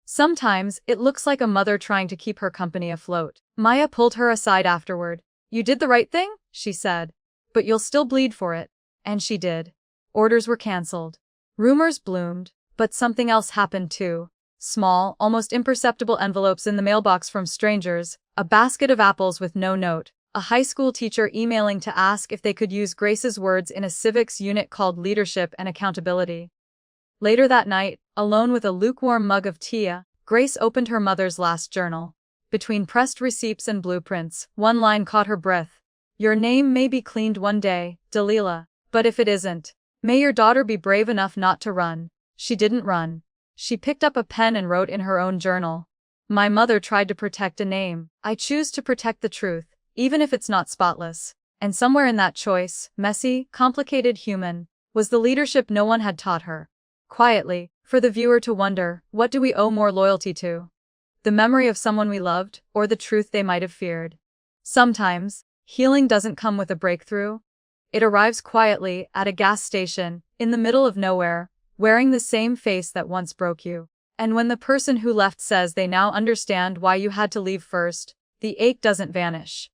Sometimes, it looks like a mother trying to keep her company afloat. Maya pulled her aside afterward. "You did the right thing," she said. "But you'll still bleed for it." And she did. Orders were cancelled. Rumors bloomed, but something else happened too. Small, almost imperceptible envelopes in the mailbox from strangers, a basket of apples with no note, a high school teacher emailing to ask if they could use Grace's words in a civics unit called Leadership and Accountability. Later that night, alone with a lukewarm mug of tea, Grace opened her mother's last journal. Between pressed receipts and blueprints, one line caught her breath. "Your name may be cleaned one day, Delilah, but if it isn't, may your daughter be brave enough not to run." She didn't run. She picked up a pen and wrote in her own journal. "My mother tried to protect a name. I choose to protect the truth, even if it's not spotless." And somewhere in that choice, messy, complicated, human, was the leadership no one had taught her. Quietly, for the viewer to wonder, what do we owe more loyalty to? The memory of someone we loved, or the truth they might have feared? Sometimes, healing doesn't come with a breakthrough. It arrives quietly, at a gas station, in the middle of nowhere, wearing the same face that once broke you. And when the person who left says they now understand why you had to leave first, the ache doesn't vanish.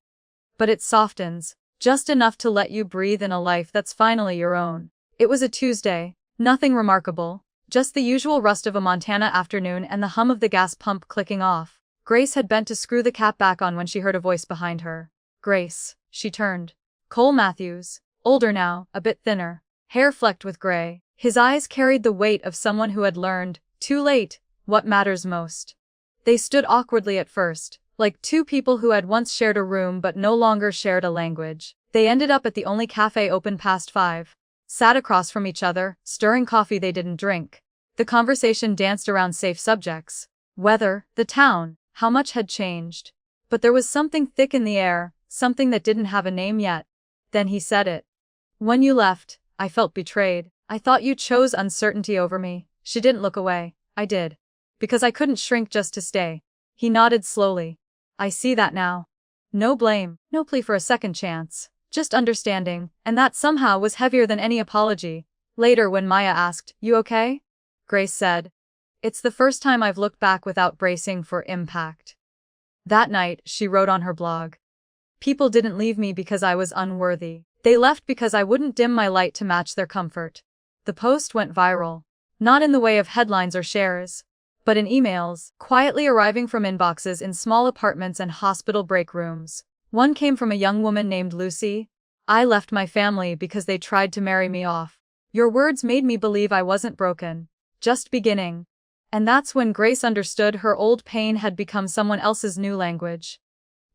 But it softens, just enough to let you breathe in a life that's finally your own. It was a Tuesday, nothing remarkable, just the usual rust of a Montana afternoon and the hum of the gas pump clicking off. Grace had bent to screw the cap back on when she heard a voice behind her. "Grace." She turned. Cole Matthews, older now, a bit thinner, hair flecked with gray. His eyes carried the weight of someone who had learned, too late, what matters most. They stood awkwardly at first, like two people who had once shared a room but no longer shared a language. They ended up at the only cafe open past 5. Sat across from each other, stirring coffee they didn't drink. The conversation danced around safe subjects. Weather, the town, how much had changed. But there was something thick in the air, something that didn't have a name yet. Then he said it. "When you left, I felt betrayed. I thought you chose uncertainty over me." She didn't look away. "I did. Because I couldn't shrink just to stay." He nodded slowly. "I see that now. No blame, no plea for a second chance. Just understanding, and that somehow was heavier than any apology." Later when Maya asked, "You okay?" Grace said, "It's the first time I've looked back without bracing for impact." That night, she wrote on her blog, "People didn't leave me because I was unworthy. They left because I wouldn't dim my light to match their comfort." The post went viral. Not in the way of headlines or shares, but in emails, quietly arriving from inboxes in small apartments and hospital break rooms. One came from a young woman named Lucy. "I left my family because they tried to marry me off. Your words made me believe I wasn't broken. Just beginning." And that's when Grace understood her old pain had become someone else's new language.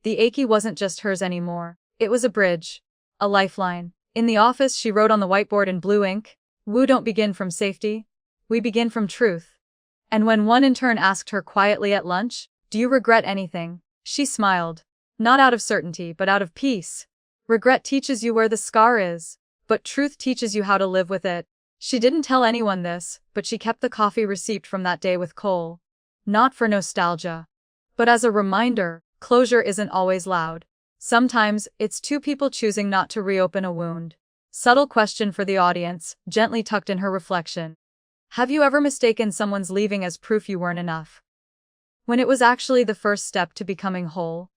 The achy wasn't just hers anymore. It was a bridge. A lifeline. In the office she wrote on the whiteboard in blue ink, "We don't begin from safety. We begin from truth." And when one intern asked her quietly at lunch, "Do you regret anything?" she smiled. Not out of certainty, but out of peace. Regret teaches you where the scar is, but truth teaches you how to live with it. She didn't tell anyone this, but she kept the coffee receipt from that day with Cole. Not for nostalgia, but as a reminder, closure isn't always loud. Sometimes, it's two people choosing not to reopen a wound. Subtle question for the audience, gently tucked in her reflection. Have you ever mistaken someone's leaving as proof you weren't enough, when it was actually the first step to becoming whole?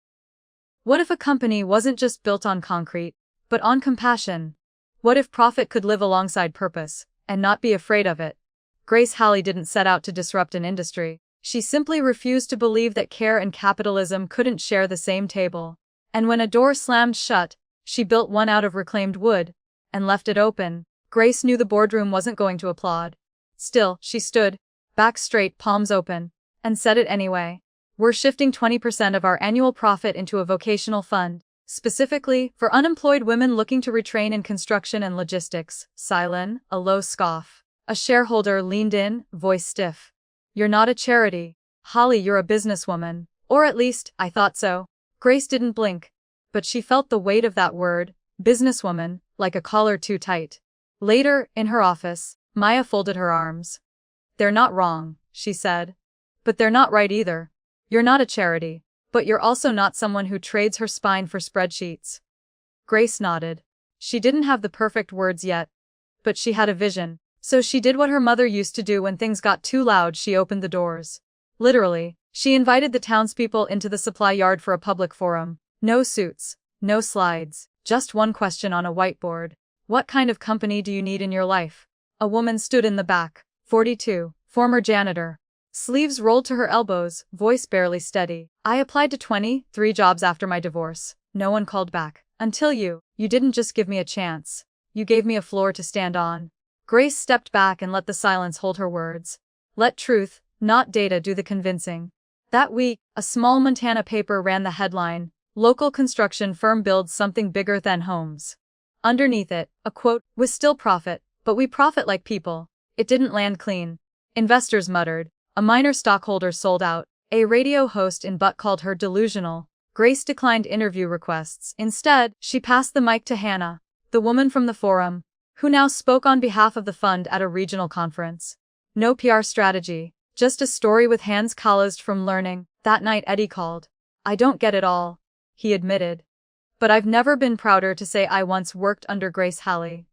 What if a company wasn't just built on concrete, but on compassion? What if profit could live alongside purpose, and not be afraid of it? Grace Halley didn't set out to disrupt an industry. She simply refused to believe that care and capitalism couldn't share the same table. And when a door slammed shut, she built one out of reclaimed wood, and left it open. Grace knew the boardroom wasn't going to applaud. Still, she stood, back straight, palms open, and said it anyway. We're shifting 20% of our annual profit into a vocational fund, specifically for unemployed women looking to retrain in construction and logistics. Silent, a low scoff. A shareholder leaned in, voice stiff. You're not a charity, Holly, you're a businesswoman. Or at least, I thought so. Grace didn't blink. But she felt the weight of that word, businesswoman, like a collar too tight. Later, in her office, Maya folded her arms. They're not wrong, she said. But they're not right either. You're not a charity. But you're also not someone who trades her spine for spreadsheets. Grace nodded. She didn't have the perfect words yet. But she had a vision. So she did what her mother used to do when things got too loud. She opened the doors. Literally, she invited the townspeople into the supply yard for a public forum. No suits, no slides, just one question on a whiteboard. What kind of company do you need in your life? A woman stood in the back, 42, former janitor. Sleeves rolled to her elbows, voice barely steady. I applied to 23 jobs after my divorce. No one called back. Until you didn't just give me a chance. You gave me a floor to stand on. Grace stepped back and let the silence hold her words. Let truth, not data, do the convincing. That week, a small Montana paper ran the headline, "Local construction firm builds something bigger than homes." Underneath it, a quote, "We still profit, but we profit like people." It didn't land clean. Investors muttered. A minor stockholder sold out. A radio host in Butte called her delusional. Grace declined interview requests. Instead, she passed the mic to Hannah, the woman from the forum, who now spoke on behalf of the fund at a regional conference. No PR strategy, just a story with hands calloused from learning. That night Eddie called. I don't get it all, he admitted. But I've never been prouder to say I once worked under Grace Halley.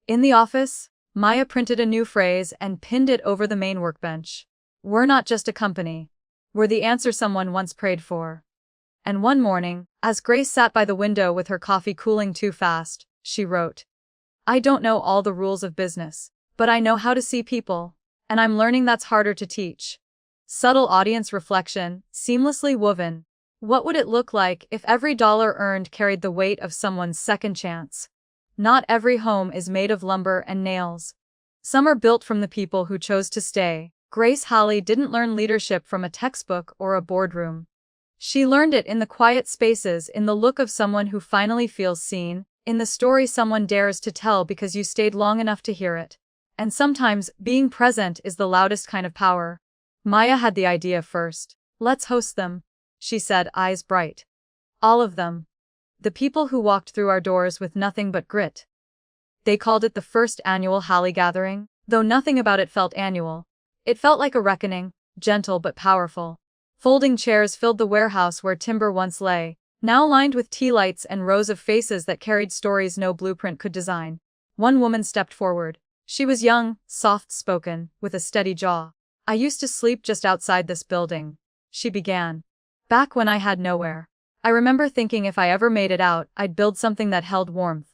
In the office, Maya printed a new phrase and pinned it over the main workbench. We're not just a company. We're the answer someone once prayed for. And one morning, as Grace sat by the window with her coffee cooling too fast, she wrote, I don't know all the rules of business, but I know how to see people, and I'm learning that's harder to teach. Subtle audience reflection, seamlessly woven. What would it look like if every dollar earned carried the weight of someone's second chance? Not every home is made of lumber and nails. Some are built from the people who chose to stay. Grace Halley didn't learn leadership from a textbook or a boardroom. She learned it in the quiet spaces, in the look of someone who finally feels seen, in the story someone dares to tell because you stayed long enough to hear it. And sometimes, being present is the loudest kind of power. Maya had the idea first. Let's host them, she said, eyes bright. All of them. The people who walked through our doors with nothing but grit. They called it the first annual Halley Gathering, though nothing about it felt annual. It felt like a reckoning, gentle but powerful. Folding chairs filled the warehouse where timber once lay, now lined with tea lights and rows of faces that carried stories no blueprint could design. One woman stepped forward. She was young, soft-spoken, with a steady jaw. I used to sleep just outside this building, she began. Back when I had nowhere. I remember thinking if I ever made it out, I'd build something that held warmth.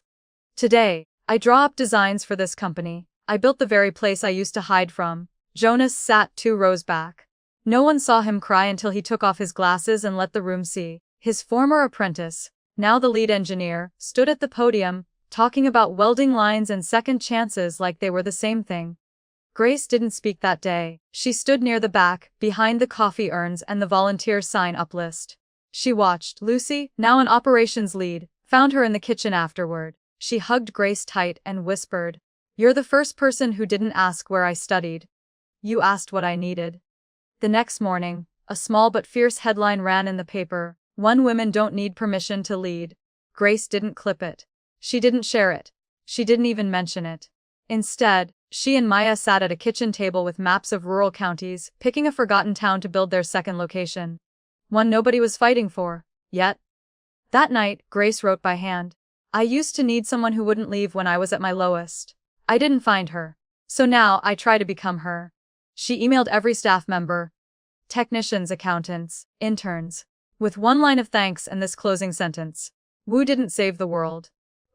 Today, I draw up designs for this company. I built the very place I used to hide from. Jonas sat 2 rows back. No one saw him cry until he took off his glasses and let the room see. His former apprentice, now the lead engineer, stood at the podium, talking about welding lines and second chances like they were the same thing. Grace didn't speak that day. She stood near the back, behind the coffee urns and the volunteer sign-up list. She watched. Lucy, now an operations lead, found her in the kitchen afterward. She hugged Grace tight and whispered, You're the first person who didn't ask where I studied. You asked what I needed. The next morning, a small but fierce headline ran in the paper. One women don't need permission to lead. Grace didn't clip it. She didn't share it. She didn't even mention it. Instead, she and Maya sat at a kitchen table with maps of rural counties, picking a forgotten town to build their second location. One nobody was fighting for, yet. That night, Grace wrote by hand. I used to need someone who wouldn't leave when I was at my lowest. I didn't find her. So now I try to become her. She emailed every staff member, technicians, accountants, interns, with one line of thanks and this closing sentence. Wu didn't save the world,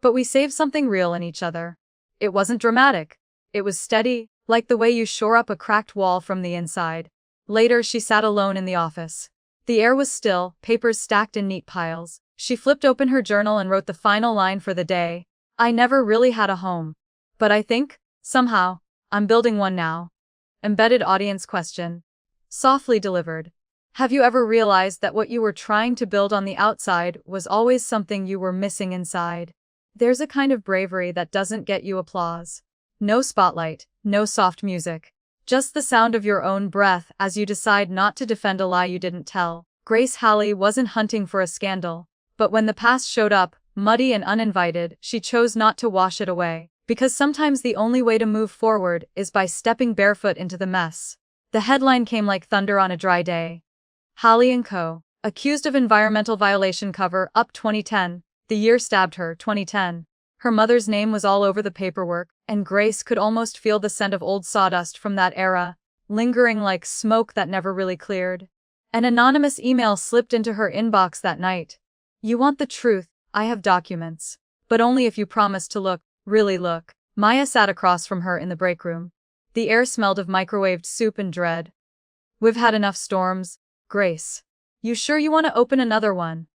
But we saved something real in each other. It wasn't dramatic. It was steady, like the way you shore up a cracked wall from the inside. Later, she sat alone in the office. The air was still, papers stacked in neat piles. She flipped open her journal and wrote the final line for the day. I never really had a home. But I think, somehow, I'm building one now. Embedded audience question. Softly delivered. Have you ever realized that what you were trying to build on the outside was always something you were missing inside? There's a kind of bravery that doesn't get you applause. No spotlight, no soft music. Just the sound of your own breath as you decide not to defend a lie you didn't tell. Grace Halley wasn't hunting for a scandal. But when the past showed up, muddy and uninvited, she chose not to wash it away. Because sometimes the only way to move forward is by stepping barefoot into the mess. The headline came like thunder on a dry day. Halley & Co. Accused of environmental violation cover up 2010. The year stabbed her, 2010. Her mother's name was all over the paperwork, and Grace could almost feel the scent of old sawdust from that era, lingering like smoke that never really cleared. An anonymous email slipped into her inbox that night. You want the truth? I have documents. But only if you promise to look, really look. Maya sat across from her in the break room. The air smelled of microwaved soup and dread. We've had enough storms, Grace. You sure you want to open another one?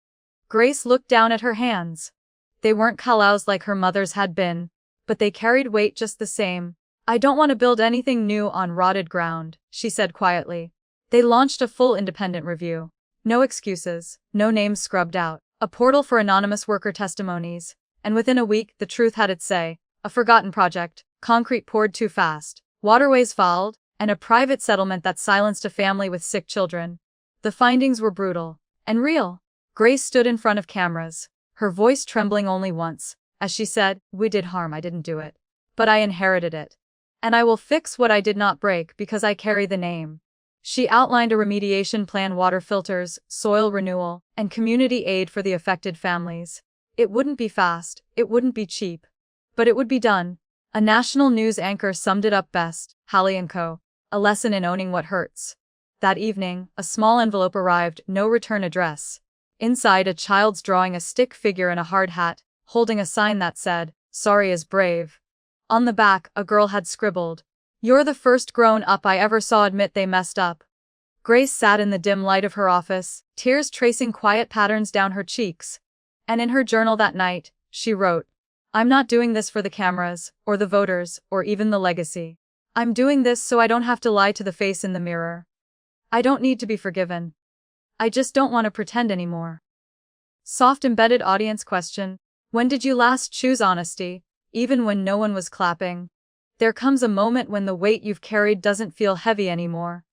Grace looked down at her hands. They weren't callous like her mother's had been, but they carried weight just the same. I don't want to build anything new on rotted ground, she said quietly. They launched a full independent review. No excuses, no names scrubbed out. A portal for anonymous worker testimonies, and within a week the truth had its say. A forgotten project, concrete poured too fast, waterways fouled, and a private settlement that silenced a family with sick children. The findings were brutal and real. Grace stood in front of cameras, her voice trembling only once, as she said, we did harm, I didn't do it. But I inherited it. And I will fix what I did not break because I carry the name. She outlined a remediation plan: water filters, soil renewal, and community aid for the affected families. It wouldn't be fast, it wouldn't be cheap. But it would be done. A national news anchor summed it up best, Halley & Co. A lesson in owning what hurts. That evening, a small envelope arrived, no return address. Inside, a child's drawing a stick figure in a hard hat, holding a sign that said, "Sorry is brave." On the back, a girl had scribbled, "You're the first grown-up I ever saw admit they messed up." Grace sat in the dim light of her office, tears tracing quiet patterns down her cheeks. And in her journal that night, she wrote, I'm not doing this for the cameras, or the voters, or even the legacy. I'm doing this so I don't have to lie to the face in the mirror. I don't need to be forgiven. I just don't want to pretend anymore. Soft embedded audience question. When did you last choose honesty, even when no one was clapping? There comes a moment when the weight you've carried doesn't feel heavy anymore,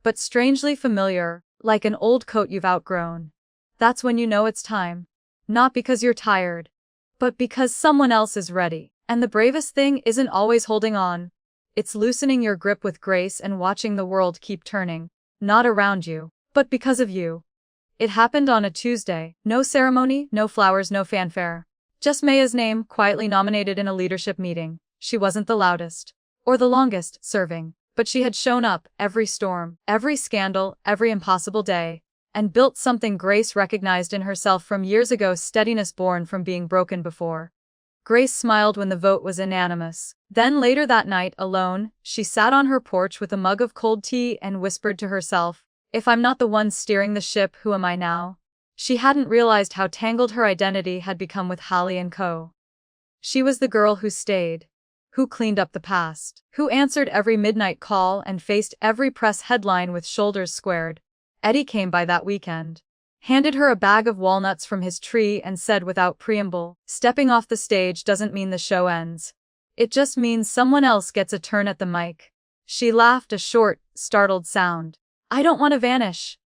but strangely familiar, like an old coat you've outgrown. That's when you know it's time. Not because you're tired, but because someone else is ready. And the bravest thing isn't always holding on. It's loosening your grip with grace and watching the world keep turning, not around you, but because of you. It happened on a Tuesday. No ceremony, no flowers, no fanfare. Just Maya's name quietly nominated in a leadership meeting. She wasn't the loudest, or the longest serving, but she had shown up every storm, every scandal, every impossible day, and built something Grace recognized in herself from years ago, steadiness born from being broken before. Grace smiled when the vote was unanimous. Then later that night, alone, she sat on her porch with a mug of cold tea and whispered to herself, if I'm not the one steering the ship, who am I now? She hadn't realized how tangled her identity had become with Halley & Co. She was the girl who stayed, who cleaned up the past, who answered every midnight call and faced every press headline with shoulders squared. Eddie came by that weekend, handed her a bag of walnuts from his tree and said without preamble, stepping off the stage doesn't mean the show ends. It just means someone else gets a turn at the mic. She laughed, a short, startled sound. I don't want to vanish.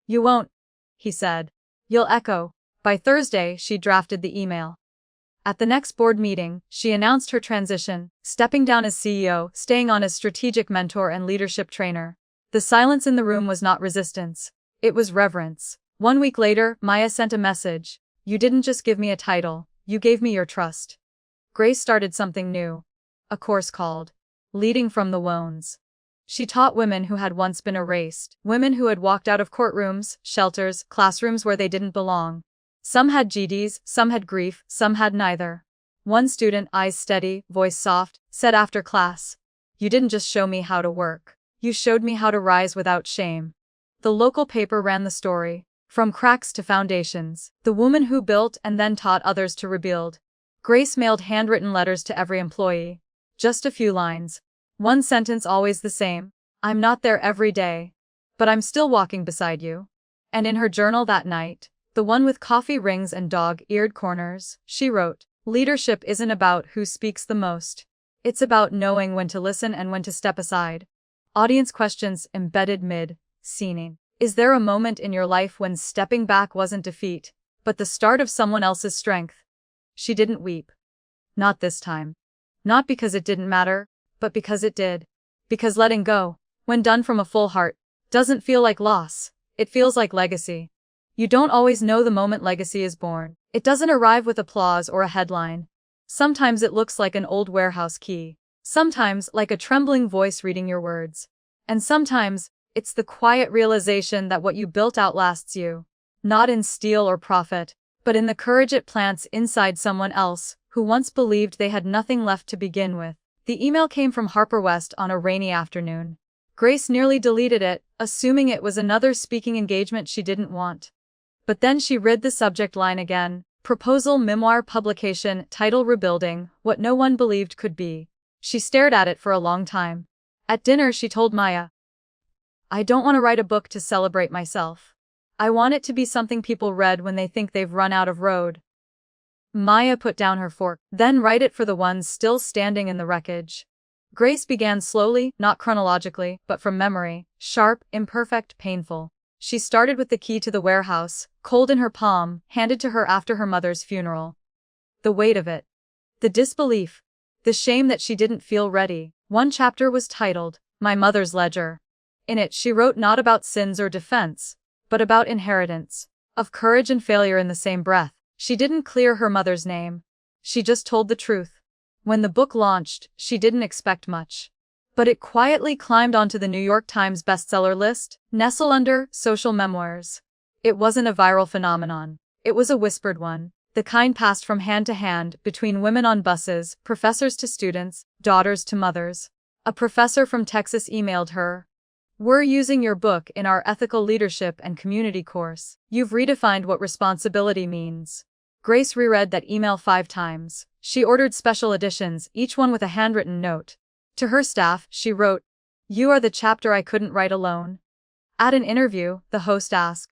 You won't, he said. You'll echo. By Thursday, she drafted the email. At the next board meeting, she announced her transition, stepping down as CEO, staying on as strategic mentor and leadership trainer. The silence in the room was not resistance. It was reverence. 1 week later, Maya sent a message. You didn't just give me a title, you gave me your trust. Grace started something new. A course called Leading from the Wounds. She taught women who had once been erased, women who had walked out of courtrooms, shelters, classrooms where they didn't belong. Some had GDs, some had grief, some had neither. One student, eyes steady, voice soft, said after class, "You didn't just show me how to work. You showed me how to rise without shame." The local paper ran the story. From cracks to foundations, the woman who built and then taught others to rebuild. Grace mailed handwritten letters to every employee. Just a few lines. One sentence always the same. "I'm not there every day, but I'm still walking beside you." And in her journal that night, the one with coffee rings and dog-eared corners, she wrote, "Leadership isn't about who speaks the most. It's about knowing when to listen and when to step aside." Audience questions embedded mid-scene. Is there a moment in your life when stepping back wasn't defeat, but the start of someone else's strength? She didn't weep. Not this time. Not because it didn't matter, but because it did. Because letting go, when done from a full heart, doesn't feel like loss. It feels like legacy. You don't always know the moment legacy is born. It doesn't arrive with applause or a headline. Sometimes it looks like an old warehouse key. Sometimes like a trembling voice reading your words. And sometimes, it's the quiet realization that what you built outlasts you. Not in steel or profit, but in the courage it plants inside someone else, who once believed they had nothing left to begin with. The email came from Harper West on a rainy afternoon. Grace nearly deleted it, assuming it was another speaking engagement she didn't want. But then she read the subject line again. Proposal memoir publication, title Rebuilding, What No One Believed Could Be. She stared at it for a long time. At dinner she told Maya, "I don't want to write a book to celebrate myself. I want it to be something people read when they think they've run out of road." Maya put down her fork. "Then write it for the ones still standing in the wreckage." Grace began slowly, not chronologically, but from memory, sharp, imperfect, painful. She started with the key to the warehouse, cold in her palm, handed to her after her mother's funeral. The weight of it. The disbelief. The shame that she didn't feel ready. One chapter was titled, My Mother's Ledger. In it she wrote not about sins or defense, but about inheritance, of courage and failure in the same breath. She didn't clear her mother's name. She just told the truth. When the book launched, she didn't expect much. But it quietly climbed onto the New York Times bestseller list, nestled under social memoirs. It wasn't a viral phenomenon. It was a whispered one, the kind passed from hand to hand between women on buses, professors to students, daughters to mothers. A professor from Texas emailed her, "We're using your book in our ethical leadership and community course. You've redefined what responsibility means." Grace reread that email 5 times. She ordered special editions, each one with a handwritten note. To her staff, she wrote, "You are the chapter I couldn't write alone." At an interview, the host asked,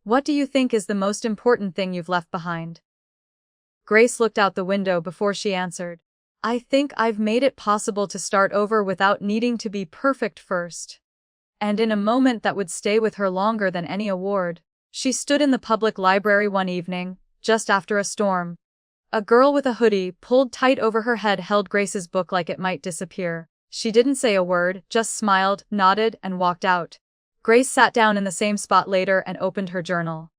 "What do you think is the most important thing you've left behind?" Grace looked out the window before she answered, "I think I've made it possible to start over without needing to be perfect first." And in a moment that would stay with her longer than any award, she stood in the public library one evening, just after a storm. A girl with a hoodie pulled tight over her head held Grace's book like it might disappear. She didn't say a word, just smiled, nodded, and walked out. Grace sat down in the same spot later and opened her journal.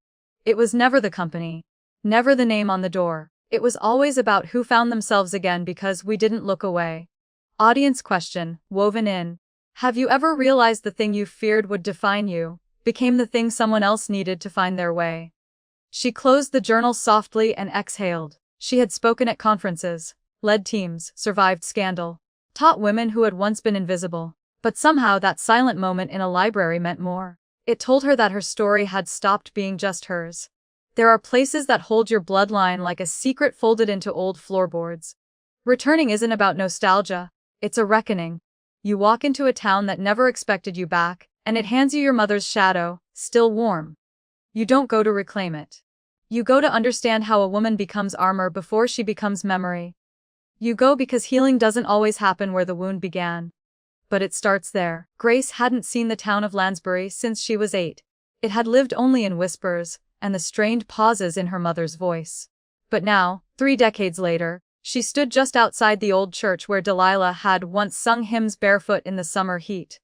It was never the company, never the name on the door. It was always about who found themselves again because we didn't look away. Audience question, woven in. Have you ever realized the thing you feared would define you became the thing someone else needed to find their way? She closed the journal softly and exhaled. She had spoken at conferences, led teams, survived scandal, taught women who had once been invisible. But somehow that silent moment in a library meant more. It told her that her story had stopped being just hers. There are places that hold your bloodline like a secret folded into old floorboards. Returning isn't about nostalgia, it's a reckoning. You walk into a town that never expected you back, and it hands you your mother's shadow, still warm. You don't go to reclaim it. You go to understand how a woman becomes armor before she becomes memory. You go because healing doesn't always happen where the wound began. But it starts there. Grace hadn't seen the town of Lansbury since she was 8. It had lived only in whispers, and the strained pauses in her mother's voice. But now, 3 decades later, she stood just outside the old church where Delilah had once sung hymns barefoot in the summer heat.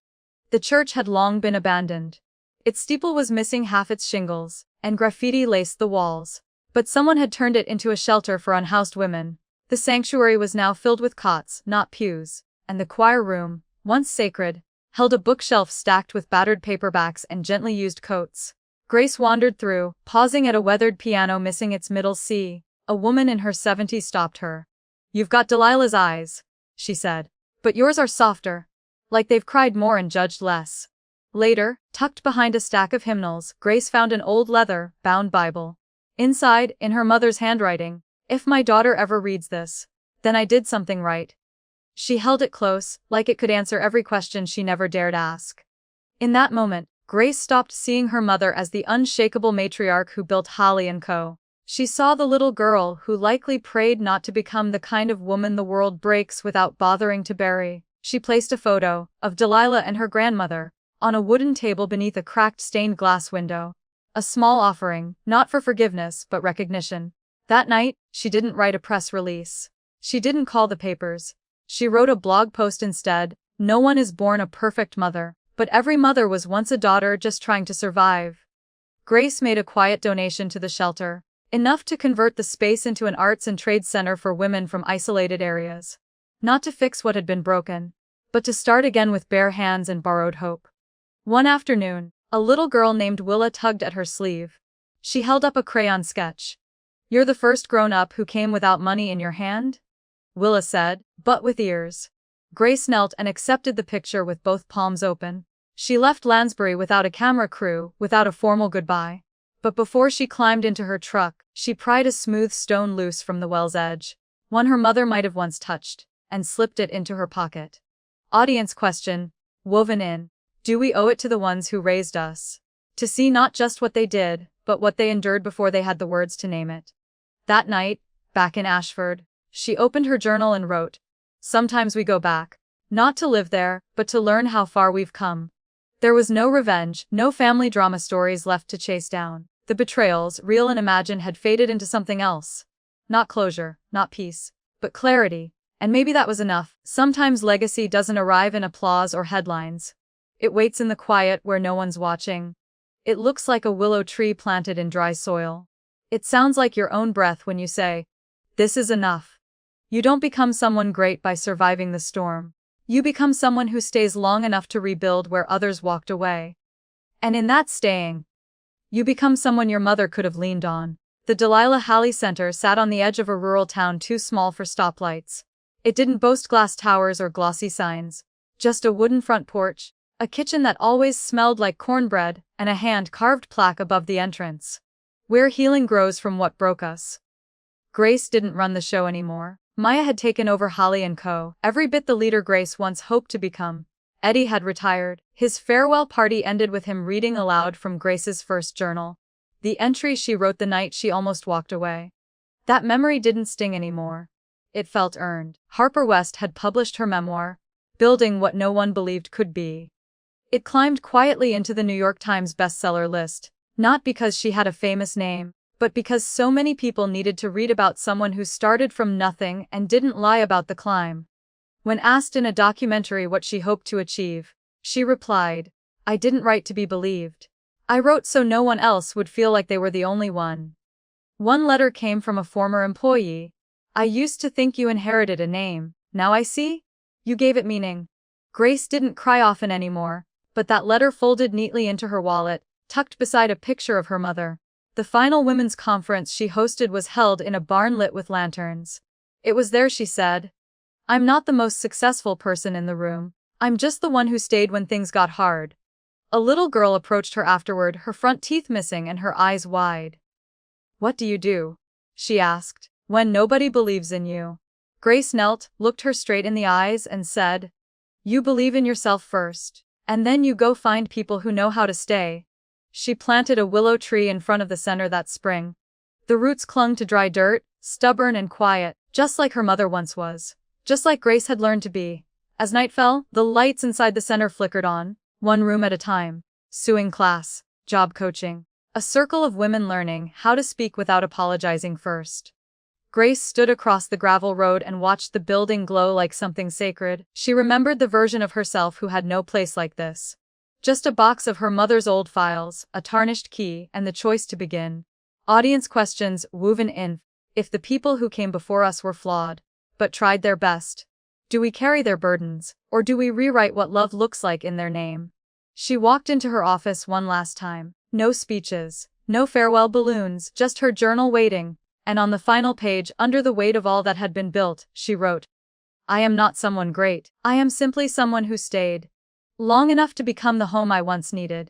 The church had long been abandoned. Its steeple was missing half its shingles, and graffiti laced the walls. But someone had turned it into a shelter for unhoused women. The sanctuary was now filled with cots, not pews, and the choir room, once sacred, held a bookshelf stacked with battered paperbacks and gently used coats. Grace wandered through, pausing at a weathered piano missing its middle C, A woman in her 70s stopped her. "You've got Delilah's eyes," she said. "But yours are softer. Like they've cried more and judged less." Later, tucked behind a stack of hymnals, Grace found an old leather-bound Bible. Inside, in her mother's handwriting, "If my daughter ever reads this, then I did something right." She held it close, like it could answer every question she never dared ask. In that moment, Grace stopped seeing her mother as the unshakable matriarch who built Holly & Co. She saw the little girl who likely prayed not to become the kind of woman the world breaks without bothering to bury. She placed a photo of Delilah and her grandmother on a wooden table beneath a cracked stained glass window. A small offering, not for forgiveness but recognition. That night, she didn't write a press release. She didn't call the papers. She wrote a blog post instead. "No one is born a perfect mother, but every mother was once a daughter just trying to survive." Grace made a quiet donation to the shelter, enough to convert the space into an arts and trades center for women from isolated areas. Not to fix what had been broken, but to start again with bare hands and borrowed hope. One afternoon, a little girl named Willa tugged at her sleeve. She held up a crayon sketch. "You're the first grown-up who came without money in your hand?" Willa said, "but with ears." Grace knelt and accepted the picture with both palms open. She left Lansbury without a camera crew, without a formal goodbye. But before she climbed into her truck, she pried a smooth stone loose from the well's edge, one her mother might have once touched, and slipped it into her pocket. Audience question, woven in. Do we owe it to the ones who raised us to see not just what they did, but what they endured before they had the words to name it? That night, back in Ashford, she opened her journal and wrote, "Sometimes we go back, not to live there, but to learn how far we've come." There was no revenge, no family drama stories left to chase down. The betrayals, real and imagined, had faded into something else. Not closure, not peace, but clarity. And maybe that was enough. Sometimes legacy doesn't arrive in applause or headlines. It waits in the quiet where no one's watching. It looks like a willow tree planted in dry soil. It sounds like your own breath when you say, "This is enough." You don't become someone great by surviving the storm. You become someone who stays long enough to rebuild where others walked away. And in that staying, you become someone your mother could have leaned on. The Delilah Halley Center sat on the edge of a rural town too small for stoplights. It didn't boast glass towers or glossy signs. Just a wooden front porch, a kitchen that always smelled like cornbread, and a hand-carved plaque above the entrance. "Where healing grows from what broke us." Grace didn't run the show anymore. Maya had taken over Holly & Co., every bit the leader Grace once hoped to become. Eddie had retired. His farewell party ended with him reading aloud from Grace's first journal. The entry she wrote the night she almost walked away. That memory didn't sting anymore. It felt earned. Harper West had published her memoir, Building What No One Believed Could Be. It climbed quietly into the New York Times bestseller list, not because she had a famous name, but because so many people needed to read about someone who started from nothing and didn't lie about the climb. When asked in a documentary what she hoped to achieve, she replied, "I didn't write to be believed. I wrote so no one else would feel like they were the only one." One letter came from a former employee. "I used to think you inherited a name. Now I see. You gave it meaning." Grace didn't cry often anymore, but that letter folded neatly into her wallet, tucked beside a picture of her mother. The final women's conference she hosted was held in a barn lit with lanterns. It was there she said, "I'm not the most successful person in the room. I'm just the one who stayed when things got hard." A little girl approached her afterward, her front teeth missing and her eyes wide. "What do you do?" she asked, "when nobody believes in you?" Grace knelt, looked her straight in the eyes and said, "You believe in yourself first, and then you go find people who know how to stay." She planted a willow tree in front of the center that spring. The roots clung to dry dirt, stubborn and quiet, just like her mother once was, just like Grace had learned to be. As night fell, the lights inside the center flickered on, one room at a time. Sewing class, job coaching, a circle of women learning how to speak without apologizing first. Grace stood across the gravel road and watched the building glow like something sacred. She remembered the version of herself who had no place like this. Just a box of her mother's old files, a tarnished key, and the choice to begin. Audience questions woven in. If the people who came before us were flawed, but tried their best, do we carry their burdens, or do we rewrite what love looks like in their name? She walked into her office one last time. No speeches, no farewell balloons, just her journal waiting. And on the final page, under the weight of all that had been built, she wrote, "I am not someone great. I am simply someone who stayed long enough to become the home I once needed."